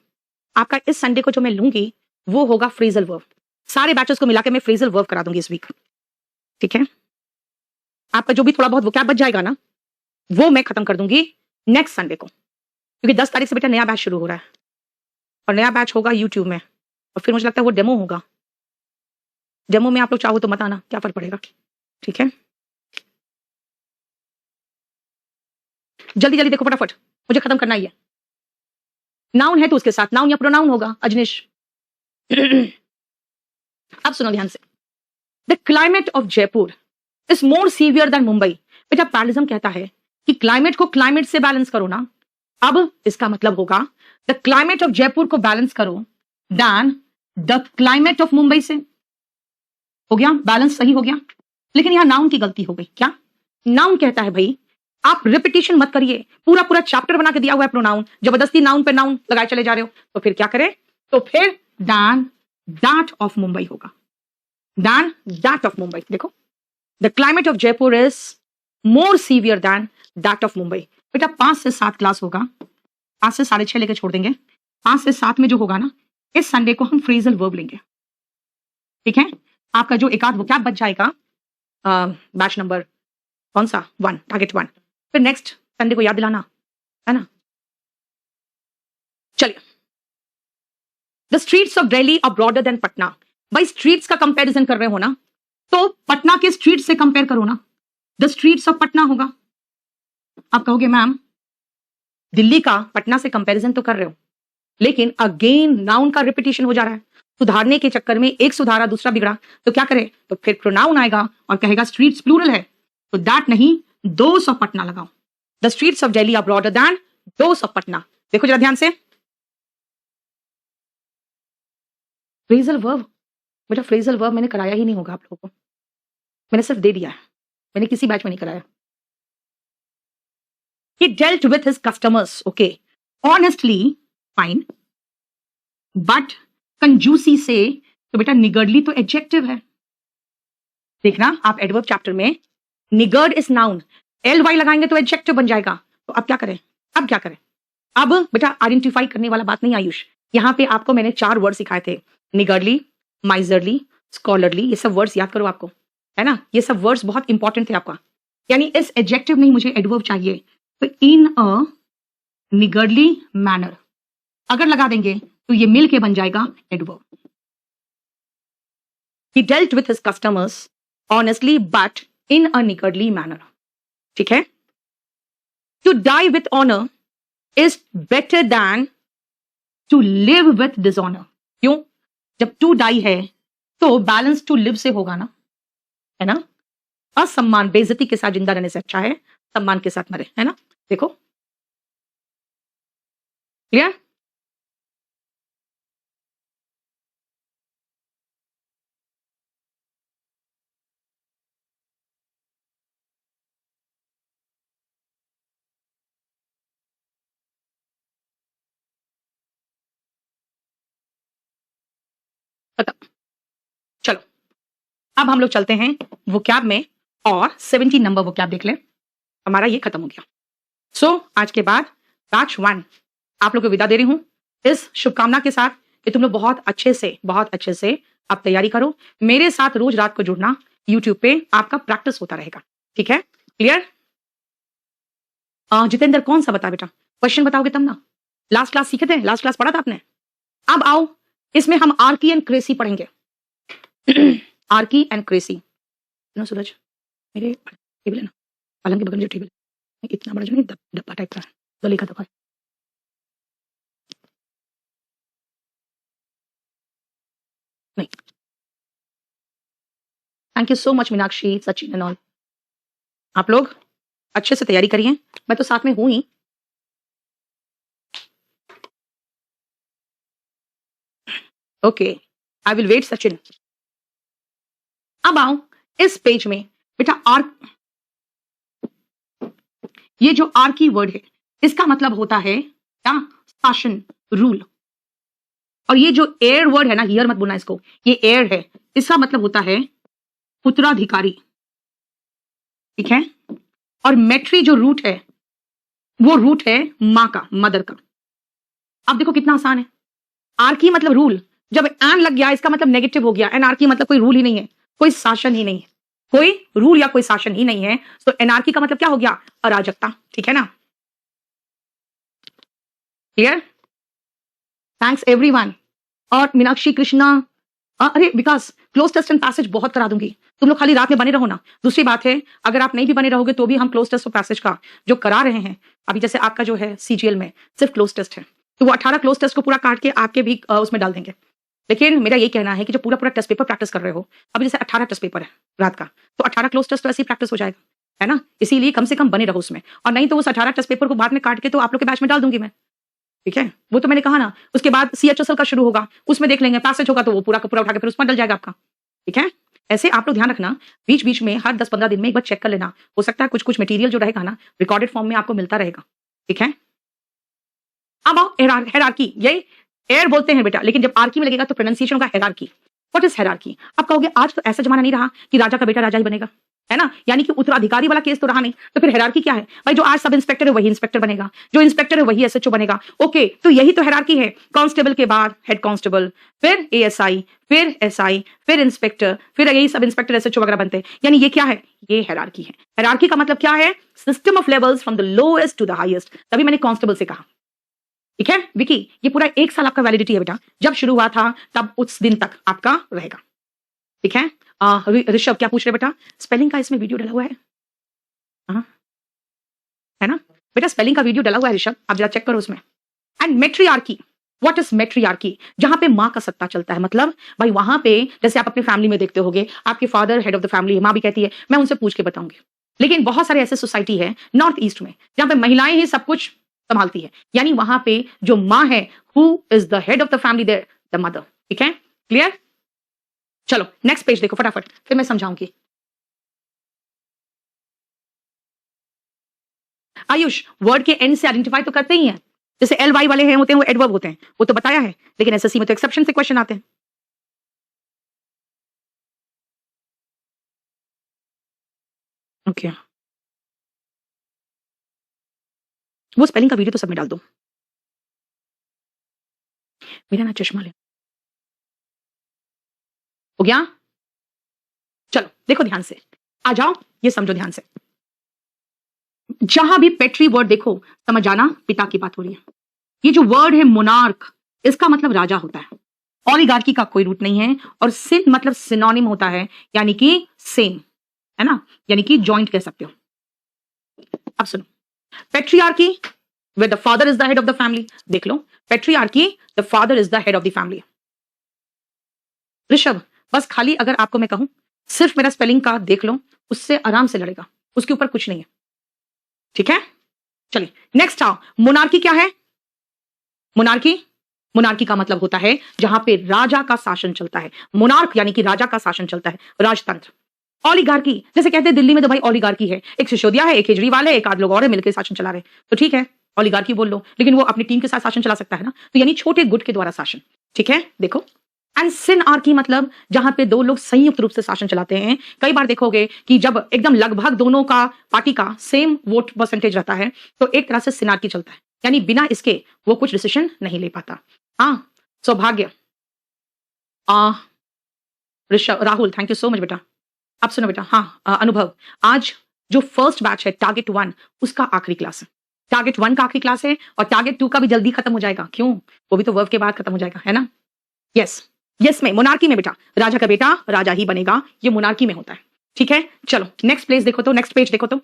आपका इस संडे को जो मैं लूंगी वो होगा फ्रेजल वर्ब। सारे बैचेस को मिला के मैं फ्रेजल वर्ब करा दूंगी इस वीक, ठीक है। आपका जो भी थोड़ा बहुत वोकैब बच जाएगा ना, वो मैं खत्म कर दूंगी नेक्स्ट संडे को, क्योंकि 10 तारीख से बेटा नया बैच शुरू हो रहा है और नया बैच होगा यूट्यूब में, और फिर मुझे लगता है वो डेमो होगा। डेमो में आप लोग चाहो तो मत आना, क्या फर्क पड़ेगा, ठीक है। जल्दी जल्दी देखो फटाफट, मुझे खत्म करना ही है। नाउन है तो उसके साथ नाउन या प्रोनाउन होगा अजनीश। अब सुनो ध्यान से, the climate of Jaipur is more severe than Mumbai. बेटा पैरलिज्म कहता है कि क्लाइमेट को क्लाइमेट से बैलेंस करो ना, अब इसका मतलब होगा द क्लाइमेट ऑफ जयपुर को बैलेंस करो than the climate of Mumbai से। हो गया बैलेंस, सही हो गया। लेकिन यहां नाउन की गलती हो गई। क्या? नाउन कहता है भाई आप रिपीटिशन मत करिए, पूरा पूरा चैप्टर बना के दिया हुआ है प्रोनाउन, जबरदस्ती नाउन पे नाउन लगाए चले जा रहे हो, तो फिर क्या करें, तो फिर दैन दैट ऑफ मुंबई होगा, दैन दैट ऑफ मुंबई। देखो the climate of Jaipur is more severe than that of Mumbai. बेटा 5 से 7 क्लास होगा, 5 से 6:30 लेके छोड़ देंगे, 5 से 7 में जो होगा ना, इस संडे को हम फ्रेजल वर्ब लेंगे, ठीक है। आपका जो एक आध वोकैब बच जाएगा बैच नंबर कौन सा 1, टारगेट 1, फिर नेक्स्ट संडे को याद दिलाना है ना। चलिए, the streets of Delhi are broader than Patna. भाई स्ट्रीट्स का कंपैरिजन कर रहे हो ना, तो पटना के स्ट्रीट से कंपेयर करो ना, द स्ट्रीट्स ऑफ पटना होगा। आप कहोगे मैम दिल्ली का पटना से कंपैरिजन तो कर रहे हो, लेकिन अगेन नाउन का रिपीटिशन हो जा रहा है, सुधारने के चक्कर में एक सुधारा दूसरा बिगड़ा, तो क्या करे, तो फिर प्रोनाउन आएगा और कहेगा स्ट्रीट्स प्लूरल है, तो दैट नहीं दोस ऑफ पटना लगाओ। The streets of Delhi are broader than those of Patna. देखो जरा ध्यान से, फ्रेजल वर्ब, बेटा फ्रेजल वर्ब मैंने कराया ही नहीं होगा आप लोगों को, मैंने सिर्फ दे दिया है, मैंने किसी बैच में नहीं कराया। He dealt with his customers, okay, honestly, fine, but कंजूसी से, तो बेटा निगर्डली तो एडजेक्टिव है। देखना आप एडवर्ब चैप्टर में निगर्ड इज नाउन, ly लगाएंगे तो एडजेक्टिव बन जाएगा, तो अब क्या करें, अब क्या करें, अब बेटा आइडेंटिफाई करने वाला बात नहीं आयुष, यहां पे आपको मैंने 4 वर्ड सिखाए थे, निगर्डली, माइजरली, स्कॉलरली, ये सब वर्ड्स याद करो आपको, है ना, ये सब वर्ड्स बहुत इंपॉर्टेंट थे आपका। यानी इस एडजेक्टिव में मुझे एडवर्ब चाहिए, तो इन अ निगर्डली मैनर अगर लगा देंगे तो ये मिल के बन जाएगा adverb. He dealt with his customers honestly but in a niggardly manner, ठीक है। To die with honor is better than to live with dishonor। क्यों? जब to die है तो बैलेंस to live से होगा ना, है ना। असम्मान बेइज्जती के साथ जिंदा रहने से अच्छा है सम्मान के साथ मरे, है ना। देखो क्लियर। चलो अब हम लोग चलते हैं वोकैब में और 17 नंबर वोकैब देख लें, हमारा ये खत्म हो गया। सो आज के बाद बैच 1 आप लोग को विदा दे रही हूं इस शुभकामना के साथ कि तुम लोग बहुत अच्छे से आप तैयारी करो, मेरे साथ रोज रात को जुड़ना, यूट्यूब पे आपका प्रैक्टिस होता रहेगा, ठीक है, क्लियर। जितेंद्र कौन सा बता बेटा, क्वेश्चन बताओगे तब ना, लास्ट क्लास सीखे थे, लास्ट क्लास पढ़ा था आपने। अब आओ इसमें हम आर्की एंड क्रेसी पढ़ेंगे। आर्की एंड क्रेसी ना सूरज, मेरे टेबल है ना, पलंग के बगल में जो टेबल इतना बड़ा जो नहीं डब्बा टाइप का है, गले का डब्बा। नहीं, thank you so much Meenakshi, Sachin and all. आप लोग अच्छे से तैयारी करिए, मैं तो साथ में हूं ही। Okay, I will wait Sachin. अब आओ इस पेज में बेटा ये जो आर की वर्ड है इसका मतलब होता है क्या, शासन, रूल। और ये जो एयर वर्ड है ना, हियर मत बोलना इसको, ये एयर है, इसका मतलब होता है उत्तराधिकारी, ठीक है। और मेट्री जो रूट है वो रूट है मां का, मदर का। अब देखो कितना आसान है। आर्की मतलब रूल, जब एन लग गया इसका मतलब नेगेटिव हो गया। एनार्की मतलब कोई रूल ही नहीं है, कोई शासन ही नहीं है, कोई रूल या कोई शासन ही नहीं है। तो एनार्की का मतलब क्या हो गया? अराजकता, ठीक है ना। क्लियर? Thanks everyone. और मीनाक्षी, कृष्णा, अरे विकास, क्लोज टेस्ट एंड पैसेज बहुत करा दूंगी, तुम लोग खाली रात में बने रहो ना। दूसरी बात है, अगर आप नहीं भी बने रहोगे तो भी हम क्लोज टेस्ट और पैसेज का जो करा रहे हैं अभी, जैसे आपका जो है सीजीएल में सिर्फ क्लोज टेस्ट है, तो वो 18 क्लोज टेस्ट को पूरा काट के आपके भी उसमें डाल देंगे। लेकिन मेरा ये कहना है कि जो पूरा पूरा टेस्ट पेपर प्रैक्टिस कर रहे हो, अभी जैसे 18 टेस्ट पेपर है रात का, तो 18 क्लोज टेस्ट तो ऐसे ही प्रैक्टिस हो जाएगा, है ना। इसीलिए कम से कम बने रहो उसमें, और नहीं तो उस 18 टेस्ट पेपर को बाद में काट के तो आप लोग के बैच में डाल दूंगी मैं, ठीक है। वो तो मैंने कहा ना, उसके बाद सीएचएसएल का शुरू होगा, उसमें देख लेंगे, पैसेज होगा तो वो पूरा का पूरा उठा के फिर उसमें डल जाएगा आपका, ठीक है। ऐसे आप लोग ध्यान रखना, बीच बीच में हर 10-15 दिन में एक बार चेक कर लेना। हो सकता है कुछ कुछ मटेरियल जो रहेगा ना रिकॉर्डेड फॉर्म में आपको मिलता रहेगा, ठीक है। अब आओ हेरार्की, ये एयर बोलते हैं बेटा, लेकिन जब आर्की में लगेगा तो प्रोनाउंसिएशन होगा हेरार्की। What is hierarchy? आप कहोगे आज तो ऐसा जमाना नहीं रहा कि राजा का बेटा राजा ही बनेगा, है ना, यानी कि उत्तराधिकारी वाला केस तो रहा नहीं, तो फिर हेरार्की क्या है भाई? जो आज सब इंस्पेक्टर है वही इंस्पेक्टर बनेगा, जो इंस्पेक्टर है वही एसएचओ बनेगा। ओके, तो यही तो हेरार्की है। कांस्टेबल के बाद हेड कांस्टेबल, फिर एएसआई, फिर एसआई, फिर इंस्पेक्टर, फिर यही सब इंस्पेक्टर एसएचओ वगैरह बनते हैं। यानी ये क्या है? ये हेरार्की है। हेरार्की का मतलब क्या है? System of levels from the lowest to the highest. तभी मैंने कांस्टेबल से कहा, ठीक है विकी। ये पूरा 1 साल आपका वैलिडिटी है बेटा, जब शुरू हुआ था तब उस दिन तक आपका रहेगा, ठीक है। ऋषभ क्या पूछ रहे बेटा? स्पेलिंग का इसमें वीडियो डला हुआ है, हाँ है ना बेटा, स्पेलिंग का वीडियो डला हुआ है ऋषभ, आप जरा चेक करो उसमें। And matriarchy, what is matriarchy? जहां पे माँ का सत्ता चलता है, मतलब भाई वहां पे जैसे आप अपनी फैमिली में देखते होगे, आपके father head of the family है, माँ भी कहती है, मैं उनसे पूछ के बताऊंगी। लेकिन बहुत सारे ऐसे सोसाइटी है नॉर्थ ईस्ट में जहां पे महिलाएं ही सब कुछ संभालती है, यानी वहां पे जो माँ है, who is the head of the family there? The mother, ठीक है। क्लियर? चलो नेक्स्ट पेज देखो फटाफट, फिर मैं समझाऊंगी। आयुष, वर्ड के एंड से आइडेंटिफाई तो करते ही हैं, जैसे एल वाई वाले हैं होते हैं वो एडवर्ब होते हैं, वो तो बताया है, लेकिन एसएससी में तो एक्सेप्शन से क्वेश्चन आते हैं। ओके, वो स्पेलिंग का वीडियो तो सब में डाल दो। मेरा ना चश्मा ले, हो गया? चलो देखो ध्यान से, आ जाओ, ये समझो ध्यान से। जहां भी पेट्री वर्ड देखो, समझ जाना पिता की बात हो रही है। ये जो वर्ड है मोनार्क, इसका मतलब राजा होता है। ओलिगार्की का कोई रूट नहीं है, और सिन मतलब सिनोनिम होता है, यानी कि सेम, है ना, यानी कि जॉइंट कह सकते हो। अब सुनो, patriarchy where the father is the head of the family, देख लो, patriarchy the father is the head of the family। Rishabh, बस खाली अगर आपको मैं कहूं सिर्फ मेरा स्पेलिंग का देख लो, उससे आराम से लड़ेगा, उसके ऊपर कुछ नहीं है, ठीक है। चलिए नेक्स्ट आओ, मोनार्की क्या है? मोनार्की, मोनार्की का मतलब होता है जहां पे राजा का शासन चलता है। मोनार्क यानी कि राजा का शासन चलता है, राजतंत्र। ओलिगार्की, जैसे कहते हैं दिल्ली में तो भाई ओलिगार्की है, एक सिसोदिया है, एक केजरीवाल है, एक आध लोग और है मिलकर शासन चला रहे, तो ठीक है ओलिगार्की बोल लो, लेकिन वो अपनी टीम के साथ शासन चला सकता है ना, तो यानी छोटे गुट के द्वारा शासन, ठीक है। देखो, एंड सिनआर्की मतलब जहां पे दो लोग संयुक्त रूप से शासन चलाते हैं। कई बार देखोगे कि जब एकदम लगभग दोनों का पार्टी का सेम वोट परसेंटेज रहता है, तो एक तरह से सिनआर्की चलता है, यानी बिना इसके वो कुछ डिसीजन नहीं ले पाता। हाँ, सौभाग्य, Rishabh, Rahul, thank you so much बेटा। अब सुनो बेटा, हाँ अनुभव, आज जो फर्स्ट बैच है टारगेट 1, उसका आखिरी क्लास है। टारगेट 1 का आखिरी क्लास है, और टारगेट 2 का भी जल्दी खत्म हो जाएगा। क्यों? वो भी तो वर्ब के बाद खत्म हो जाएगा, है ना। यस, यस में मोनार्की में बेटा राजा का बेटा राजा ही बनेगा, ये मोनार्की में होता है, ठीक है। चलो नेक्स्ट पेज देखो तो, नेक्स्ट पेज देखो तो।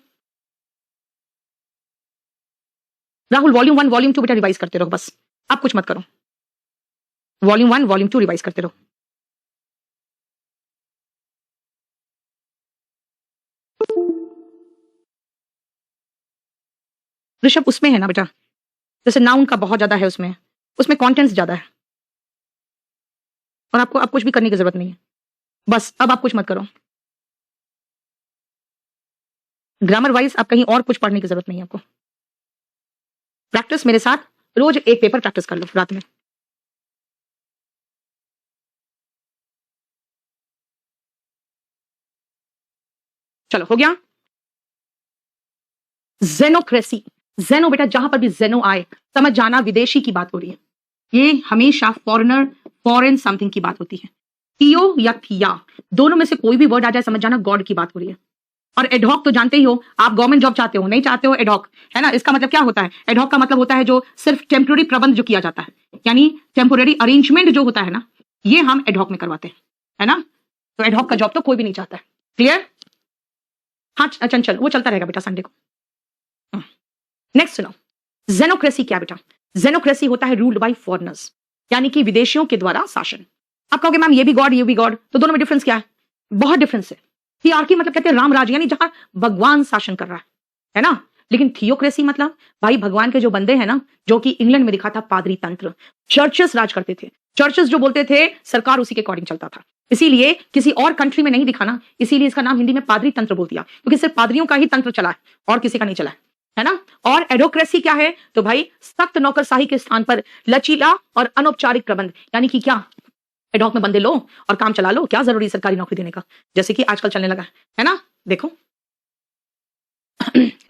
राहुल, वॉल्यूम 1 वॉल्यूम 2 बेटा रिवाइज करते रहो बस, अब कुछ मत करो। वॉल्यूम 1 वॉल्यूम 2 रिवाइज करते रहो। ऋषभ, उसमें है ना बेटा, जैसे नाउन का बहुत ज्यादा है, उसमें उसमें कॉन्टेंट्स ज्यादा है, और आपको अब कुछ भी करने की जरूरत नहीं है, बस अब आप कुछ मत करो। ग्रामर वाइज आप कहीं और कुछ पढ़ने की जरूरत नहीं है आपको। प्रैक्टिस मेरे साथ, रोज एक पेपर प्रैक्टिस कर लो रात में। चलो हो गया। जेनोक्रेसी, जेनो बेटा जहां पर भी जेनो आए समझ जाना विदेशी की बात हो रही है, ये हमेशा फॉरेनर, फॉरेन समथिंग की बात होती है। थियो या थिया दोनों में से कोई भी वर्ड आ जाए समझ जाना गॉड की बात हो रही है। और एडहॉक तो जानते ही हो, आप गवर्नमेंट जॉब चाहते हो, नहीं चाहते हो एडहॉक, है ना। इसका मतलब क्या होता है, एडहॉक का मतलब होता है जो सिर्फ टेम्पोररी प्रबंध जो किया जाता है, यानी टेम्पोररी अरेंजमेंट जो होता है ना, ये हम एडहॉक में करवाते हैं, है ना। तो एडहॉक का जॉब तो कोई भी नहीं चाहता है। क्लियर? हाँ चंचल, वो चलता रहेगा बेटा संडे को। नेक्स्ट सुनो, जेनोक्रेसी क्या बेटा? जेनोक्रेसी होता है रूल्ड बाय फॉरेनर्स, यानी कि विदेशियों के द्वारा शासन। आप कहोगे मैम ये भी गॉड ये भी गॉड, तो दोनों में डिफरेंस क्या है? बहुत डिफरेंस है। थियार्की मतलब कहते हैं राम राज, यानी जहां भगवान शासन कर रहा है ना। लेकिन थियोक्रेसी मतलब भाई भगवान के जो बंदे हैं ना, जो कि इंग्लैंड में दिखा था पादरी तंत्र, चर्चेस राज करते थे, चर्चेस जो बोलते थे सरकार उसी के अकॉर्डिंग चलता था। इसीलिए किसी और कंट्री में नहीं दिखा ना, इसीलिए इसका नाम हिंदी में पादरी तंत्र बोल दिया, क्योंकि सिर्फ पादरियों का ही तंत्र चला है और किसी का नहीं चला है ना। और एडोक्रेसी क्या है? तो भाई सख्त नौकरशाही के स्थान पर लचीला और अनौपचारिक प्रबंध, यानी कि क्या, एडॉक में बंदे लो और काम चला लो, क्या जरूरी सरकारी नौकरी देने का, जैसे कि आजकल चलने लगा है ना। देखो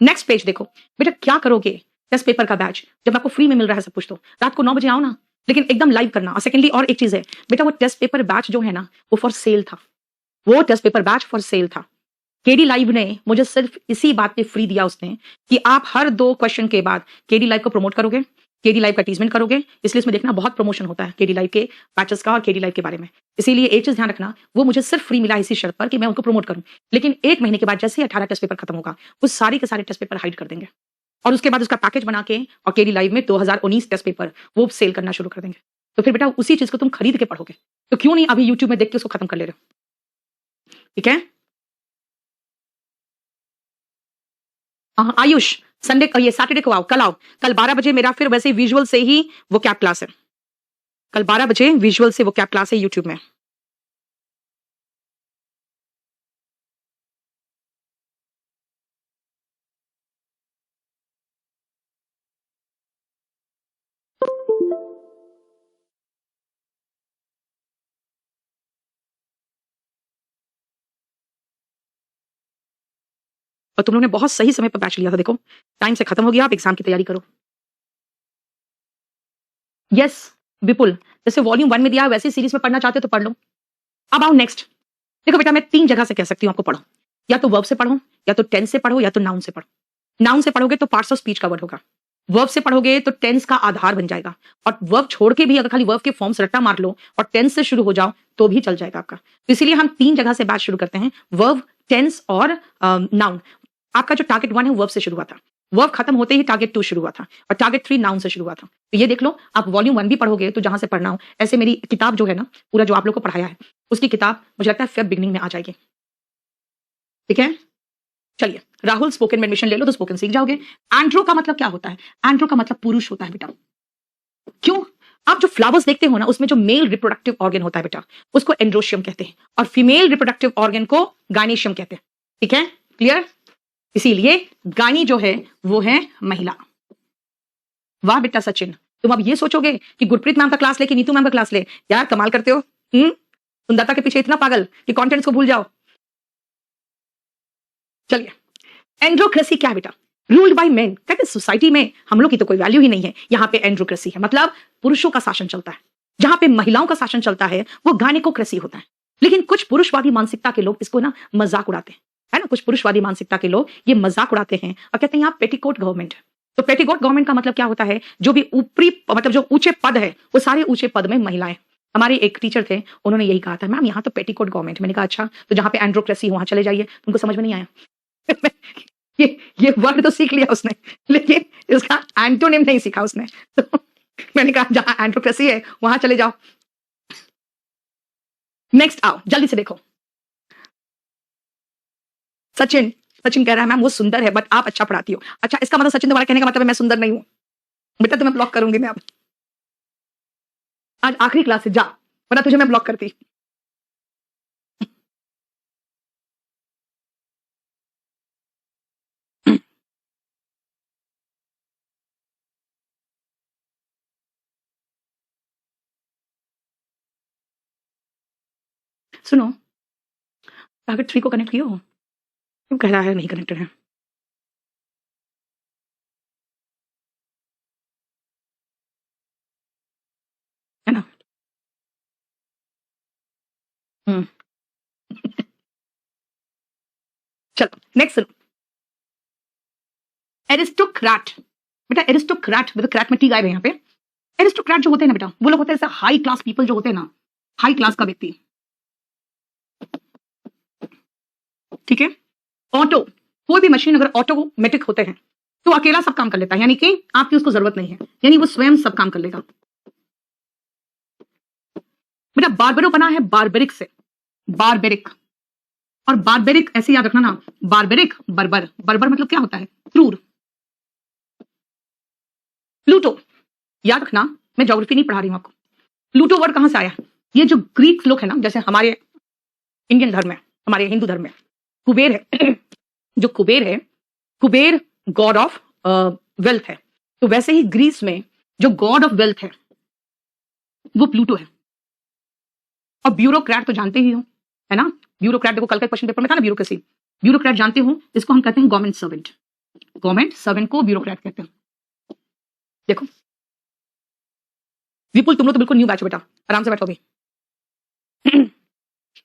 नेक्स्ट पेज देखो बेटा, क्या करोगे टेस्ट पेपर का बैच जब आपको फ्री में मिल रहा है सब कुछ, तो रात को 9 बजे आओ ना, लेकिन एकदम लाइव करना। और सेकेंडली और एक चीज है बेटा, वो टेस्ट पेपर बैच जो है ना वो फॉर सेल था, वो test paper batch for sale था। केडी लाइव ने मुझे सिर्फ इसी बात पे फ्री दिया उसने कि आप हर 2 क्वेश्चन के बाद केडी लाइव को प्रमोट करोगे, केडी लाइव का टीजमेंट करोगे, इसलिए इसमें देखना बहुत प्रमोशन होता है केडी लाइव के बैचेस का और केडी लाइव के बारे में। इसीलिए एक चीज ध्यान रखना, वो मुझे सिर्फ फ्री मिला इसी शर्त पर कि मैं उनको प्रमोट करूं, लेकिन 1 महीने के बाद जैसे ही 18 टेस्ट पेपर खत्म होगा वो सारे के सारे टेस्ट पेपर हाइड कर देंगे और उसके बाद उसका पैकेज बना के और केडी लाइव में 2019 टेस्ट पेपर वो सेल करना शुरू कर देंगे। तो फिर बेटा उसी चीज को तुम खरीद के पढ़ोगे, तो क्यों नहीं अभी यूट्यूब में देख के उसको खत्म कर ले रहे हो? ठीक है। आयुष संडे ये सैटरडे को आओ, कल आओ, कल 12 बजे मेरा फिर वैसे विजुअल से ही वो कैप क्लास है, कल 12 बजे विजुअल से वो कैप क्लास है यूट्यूब में। और तुम लोगों ने बहुत सही समय पर बैच लिया था, देखो टाइम से खत्म हो गया, आप एग्जाम की तैयारी करो। यस विपुल, जैसे वॉल्यूम 1 में दिया वैसे सीरीज में पढ़ना चाहते हो तो पढ़ लो। अब आओ नेक्स्ट। देखो बेटा मैं 3 जगह से कह सकती हूँ आपको पढ़ो, या तो वर्ब से पढ़ो, या तो टेंस से पढ़ो, या तो नाउन से पढ़ो। नाउन से पढ़ोगे तो पार्ट्स ऑफ स्पीच का वर्ड होगा, वर्ब से पढ़ोगे तो टेंस का आधार बन जाएगा, और वर्ब छोड़ के भी अगर खाली वर्ब के फॉर्म्स रट्टा मार लो और टेंस से शुरू हो जाओ तो भी चल जाएगा आपका। तो इसीलिए हम 3 जगह से बात शुरू करते हैं, वर्ब, टेंस और नाउन। आपका जो टारगेट 1 है वर्ब से शुरू हुआ था, वर्ब खत्म होते ही टारगेट 2 शुरू हुआ था, और टारगेट 3 नाउन से शुरू हुआ था। तो ये देख लो, आप वॉल्यूम 1 भी पढ़ोगे तो जहां से पढ़ना हो, ऐसे मेरी किताब जो है ना, पूरा जो आप लोग को पढ़ाया है उसकी किताब मुझे लगता है फेब बिगनिंग में आ जाएगी। ठीक है, चलिए राहुल स्पोकन में एडमिशन ले लो तो स्पोकन सीख जाओगे। एंड्रो का मतलब क्या होता है? एंड्रो का मतलब पुरुष होता है बेटा। क्यों? आप जो फ्लावर्स देखते हो ना उसमें जो मेल रिप्रोडक्टिव ऑर्गन होता है बेटा उसको एंड्रोशियम कहते हैं, और फीमेल रिप्रोडक्टिव ऑर्गन को गायनेशियम कहते हैं। ठीक है, क्लियर? इसीलिए गायनी जो है वो है महिला। वाह बेटा सचिन, तुम अब ये सोचोगे कि गुरप्रीत मैम का क्लास ले कि नीतू मैम का क्लास ले, यार कमाल करते हो। सुंदरता के पीछे इतना पागल कि कॉन्टेंट्स को भूल जाओ। चलिए, एंड्रोक्रेसी क्या है बेटा? रूल्ड बाय मेन, कहते सोसाइटी में हम लोग की तो कोई वैल्यू ही नहीं है, यहाँ पे एंड्रोक्रेसी है, मतलब पुरुषों का शासन चलता है। जहां पे महिलाओं का शासन चलता है वो गायनेकोक्रेसी होता है। लेकिन कुछ पुरुषवादी मानसिकता के लोग इसको ना मजाक उड़ाते हैं, है ना। कुछ पुरुषवादी मानसिकता के लोग ये मजाक उड़ाते हैं और कहते हैं यहाँ पेटीकोट गवर्नमेंट है। तो पेटीकोट गवर्नमेंट का मतलब क्या होता है? जो भी ऊपरी मतलब जो ऊंचे पद है वो सारे ऊंचे पद में महिलाएं। हमारे एक टीचर थे, उन्होंने यही कहा था, मैम यहाँ तो पेटीकोट गवर्नमेंट। मैंने कहा अच्छा, तो जहां पे एंड्रोक्रेसी वहां चले जाइए। उनको समझ में नहीं आया। ये वर्ड तो सीख लिया उसने, लेकिन इसका एंटोनिम नहीं सीखा उसने। तो मैंने कहा जहां एंट्रोक्रेसी है वहां चले जाओ। नेक्स्ट आओ, जल्दी से देखो। सचिन, सचिन कह रहा है मैम वो सुंदर है बट आप अच्छा पढ़ाती हो। अच्छा, इसका मतलब सचिन तुम्हारा कहने का मतलब है मैं सुंदर नहीं हूं? बेटा तुम्हें ब्लॉक करूंगी मैं अब। आज आखिरी क्लास है, जा, वरना तुझे मैं ब्लॉक करती। सुनो, टारगेट 3 को कनेक्ट किया हो? क्यों कह रहा है नहीं कनेक्टेड है ना? चलो नेक्स्ट सुनो। एरिस्टोक्रेट, बेटा एरिस्टोक्रेट मतलब क्रैट में टी गायब है यहाँ पे। एरिस्टोक्रेट जो होते हैं ना बेटा, वो लोग होते हैं ऐसे हाई क्लास पीपल जो होते हैं ना, हाई क्लास का व्यक्ति, ठीक है। ऑटो, कोई भी मशीन अगर ऑटोमेटिक होते हैं तो अकेला सब काम कर लेता है, यानी कि आपकी उसको जरूरत नहीं है, यानी वो स्वयं सब काम कर लेगा। बेटा बारबरो बना है बारबेरिक से, बारबेरिक, और बारबेरिक ऐसे याद रखना ना, बारबेरिक बर्बर, बर्बर मतलब क्या होता है? क्रूर। प्लूटो, याद रखना, मैं ज्योग्राफी नहीं पढ़ा रही हूं आपको। प्लूटो वर्ड कहां से आया? ये जो ग्रीक लोग है ना, जैसे हमारे इंडियन धर्म में, हमारे हिंदू धर्म में कुबेर है जो कुबेर है, कुबेर गॉड ऑफ वेल्थ है, तो वैसे ही ग्रीस में जो गॉड ऑफ वेल्थ है वो प्लूटो है। और ब्यूरोक्रेट तो जानते ही हो, है ना? ब्यूरोक्रेट देखो कल का क्वेश्चन पेपर में था ना, ब्यूरोक्रेसी, ब्यूरोक्रेट जानते हो, इसको हम कहते हैं गवर्नमेंट सर्वेंट, गवर्नमेंट सर्वेंट को ब्यूरोक्रेट कहते हैं। देखो विपुल, तुम लोग तो बिल्कुल न्यू बैच हो बेटा, आराम से बैठो अभी।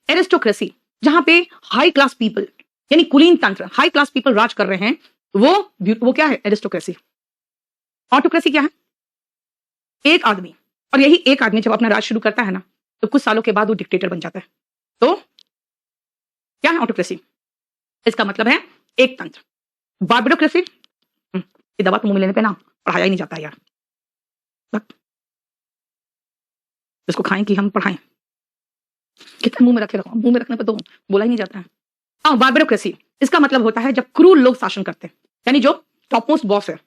एरिस्टोक्रेसी, जहां पे हाई क्लास पीपल यानी कुलीन तंत्र, हाई क्लास पीपल राज कर रहे हैं, वो क्या है? एरिस्टोक्रेसी। ऑटोक्रेसी क्या है? एक आदमी, और यही एक आदमी जब अपना राज शुरू करता है ना, तो कुछ सालों के बाद वो डिक्टेटर बन जाता है। तो क्या है ऑटोक्रेसी? इसका मतलब है एक तंत्र। बार्बरोक्रेसी, ये दवा तो मुंह में लेने पे ना पढ़ाया ही नहीं जाता यार, इसको खाएं कि हम पढ़ाएं, कितना मुंह में रखे रखो, मुंह में रखने पे तो बोला ही नहीं जाता है। हाँ, बार्बरोक्रेसी, इसका मतलब होता है जब क्रूर लोग शासन करते हैं, यानी जो टॉप मोस्ट बॉस है।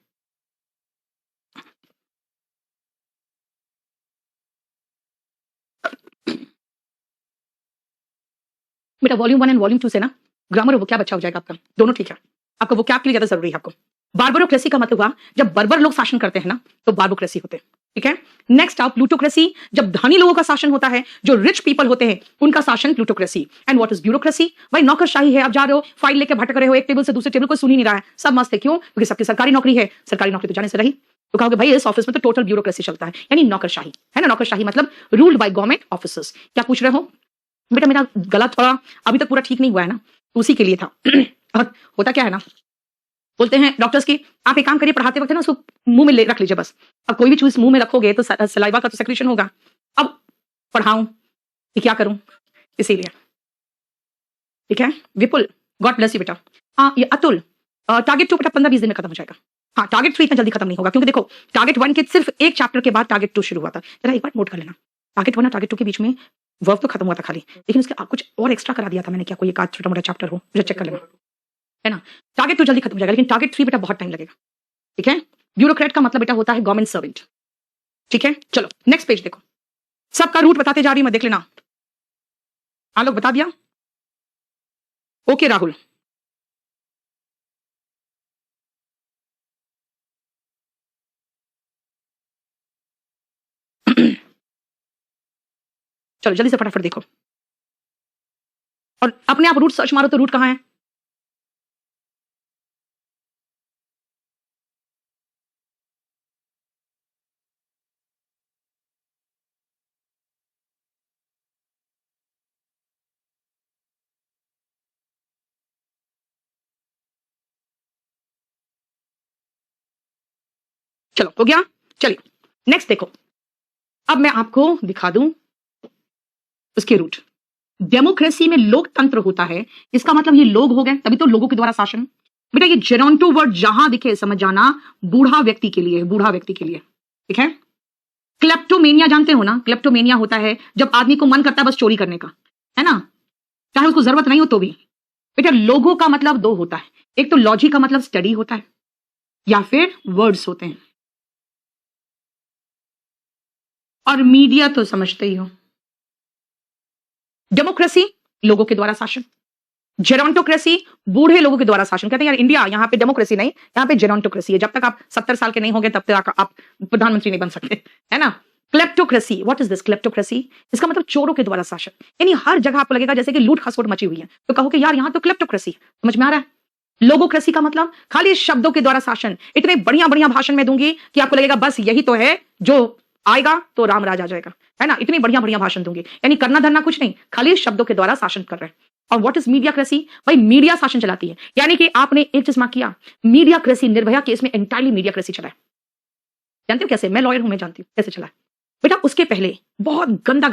बेटा वॉल्यूम 1 एंड वॉल्यूम 2 से ना ग्रामर और वोकैब अच्छा हो जाएगा आपका, दोनों ठीक है। आपको वोकैब के लिए ज्यादा जरूरी है आपको। बार्बरोक्रेसी का मतलब हुआ जब बर्बर लोग शासन करते हैं ना, तो बार्बोक्रेसी होते हैं, ठीक है। नेक्स्ट आओ प्लूटोक्रेसी, जब धनी लोगों का शासन होता है, जो रिच पीपल होते हैं उनका शासन plutocracy. And what is bureaucracy? भाई नौकरशाही है, आप जा रहे हो फाइल लेके भटक रहे हो एक टेबल से दूसरे टेबल, कोई सुन ही नहीं रहा है, सब मस्त है, क्यों? क्योंकि सबकी सरकारी नौकरी है, सरकारी नौकरी तो जाने से रही, तो कहोगे भाई इस ऑफिस में तो टोटल ब्यूरोक्रेसी चलता है, यानी नौकरशाही है ना। नौकरशाही मतलब रूल्ड बाय गवर्नमेंट ऑफिसर्स। क्या पूछ रहे हो बेटा? मेरा गला थोड़ा अभी तक पूरा ठीक नहीं हुआ है ना, उसी के लिए था। और होता क्या है ना, बोलते हैं डॉक्टर्स की, आप एक काम करिए पढ़ाते वक्त ना उसको मुंह में रख लीजिए बस। अब कोई भी चीज मुंह में रखोगे तो सलाइवा का तो सेक्रेशन होगा। अब पढ़ाऊं कि क्या करूं, इसीलिए, ठीक है। विपुल, गॉड ब्लेस यू बेटा। ये अतुल, टारगेट 2 बेटा 15-20 दिन में खत्म हो जाएगा। हाँ, टारगेट 3 इतना जल्दी खत्म नहीं होगा, क्योंकि देखो टारगेट 1 के सिर्फ एक चैप्टर के बाद टारगेट 2 शुरू हुआ था। जरा एक बार नोट कर लेना, टारगेट 1 और टारगेट 2 के बीच में वर्क तो खत्म हुआ था खाली, लेकिन उसके कुछ और एक्स्ट्रा करा दिया था मैंने, क्या कोई एक आध छोटा मोटा चैप्टर हो, मुझे चेक कर लेना, है ना। टारगेट 2 जल्दी खत्म हो जाएगा, लेकिन टारगेट 3 बेटा बहुत टाइम लगेगा, ठीक है। ब्यूरोक्रेट का मतलब बेटा होता है गवर्नमेंट सर्वेंट, ठीक है। चलो नेक्स्ट पेज देखो, सबका रूट बताते जा रही हूं मैं, देख लेना। आलोक बता दिया? ओके राहुल, चलो जल्दी से फटाफट देखो, और अपने आप रूट सर्च मारो तो रूट कहां है? चलो हो गया, चलिए नेक्स्ट देखो। अब मैं आपको दिखा दूं उसके रूट। डेमोक्रेसी में लोकतंत्र होता है, इसका मतलब ये लोग हो गए, तभी तो लोगों के द्वारा शासन। बेटा ये जेरोंटो वर्ड जहां दिखे समझ जाना, बूढ़ा व्यक्ति के लिए, बूढ़ा व्यक्ति के लिए, ठीक है। क्लेप्टोमेनिया जानते हो ना? क्लेप्टोमेनिया होता है जब आदमी को मन करता है बस चोरी करने का, है ना, चाहे उसको जरूरत नहीं हो तो भी। बेटा लोगों का मतलब 2 होता है, एक तो लॉजिक का मतलब स्टडी होता है, या फिर वर्ड्स होते हैं, और मीडिया तो समझते ही हो। डेमोक्रेसी लोगों के द्वारा शासन, जेरोंटोक्रेसी बूढ़े लोगों के द्वारा शासन। कहते हैं यार इंडिया यहाँ पे डेमोक्रेसी नहीं, यहाँ पे जेरोंटोक्रेसी है, जब तक आप 70 साल के नहीं होंगे तब तक आप प्रधानमंत्री नहीं बन सकते, है ना। Kleptocracy, what is this kleptocracy? इसका मतलब चोरों के द्वारा शासन। यानी हर जगह आपको लगेगा जैसे कि लूट खसोट मची हुई है, तो कहो कि यार यहाँ तो क्लेप्टोक्रेसी। समझ में आ रहा है? लोगोक्रेसी का मतलब खाली शब्दों के द्वारा शासन। इतने बढ़िया बढ़िया भाषण में दूंगी कि आपको लगेगा बस यही तो है जो आएगा तो राम राज आ जाएगा, है ना? इतनी बढ़िया बढ़िया भाषण दूंगी, यानी करना धरना कुछ नहीं, खाली शब्दों के द्वारा शासन कर रहे हैं। और व्हाट इज मीडियाक्रेसी? भाई मीडिया शासन चलाती है, यानी कि आपने एक चीज मार्क किया, मीडियाक्रेसी, निर्भया केस में एंटायरली मीडियाक्रेसी चला है। जानते हो कैसे? मैं लॉयर हूं, मैं जानती हूं कैसे चला है। बेटा उसके पहले बहुत गंदा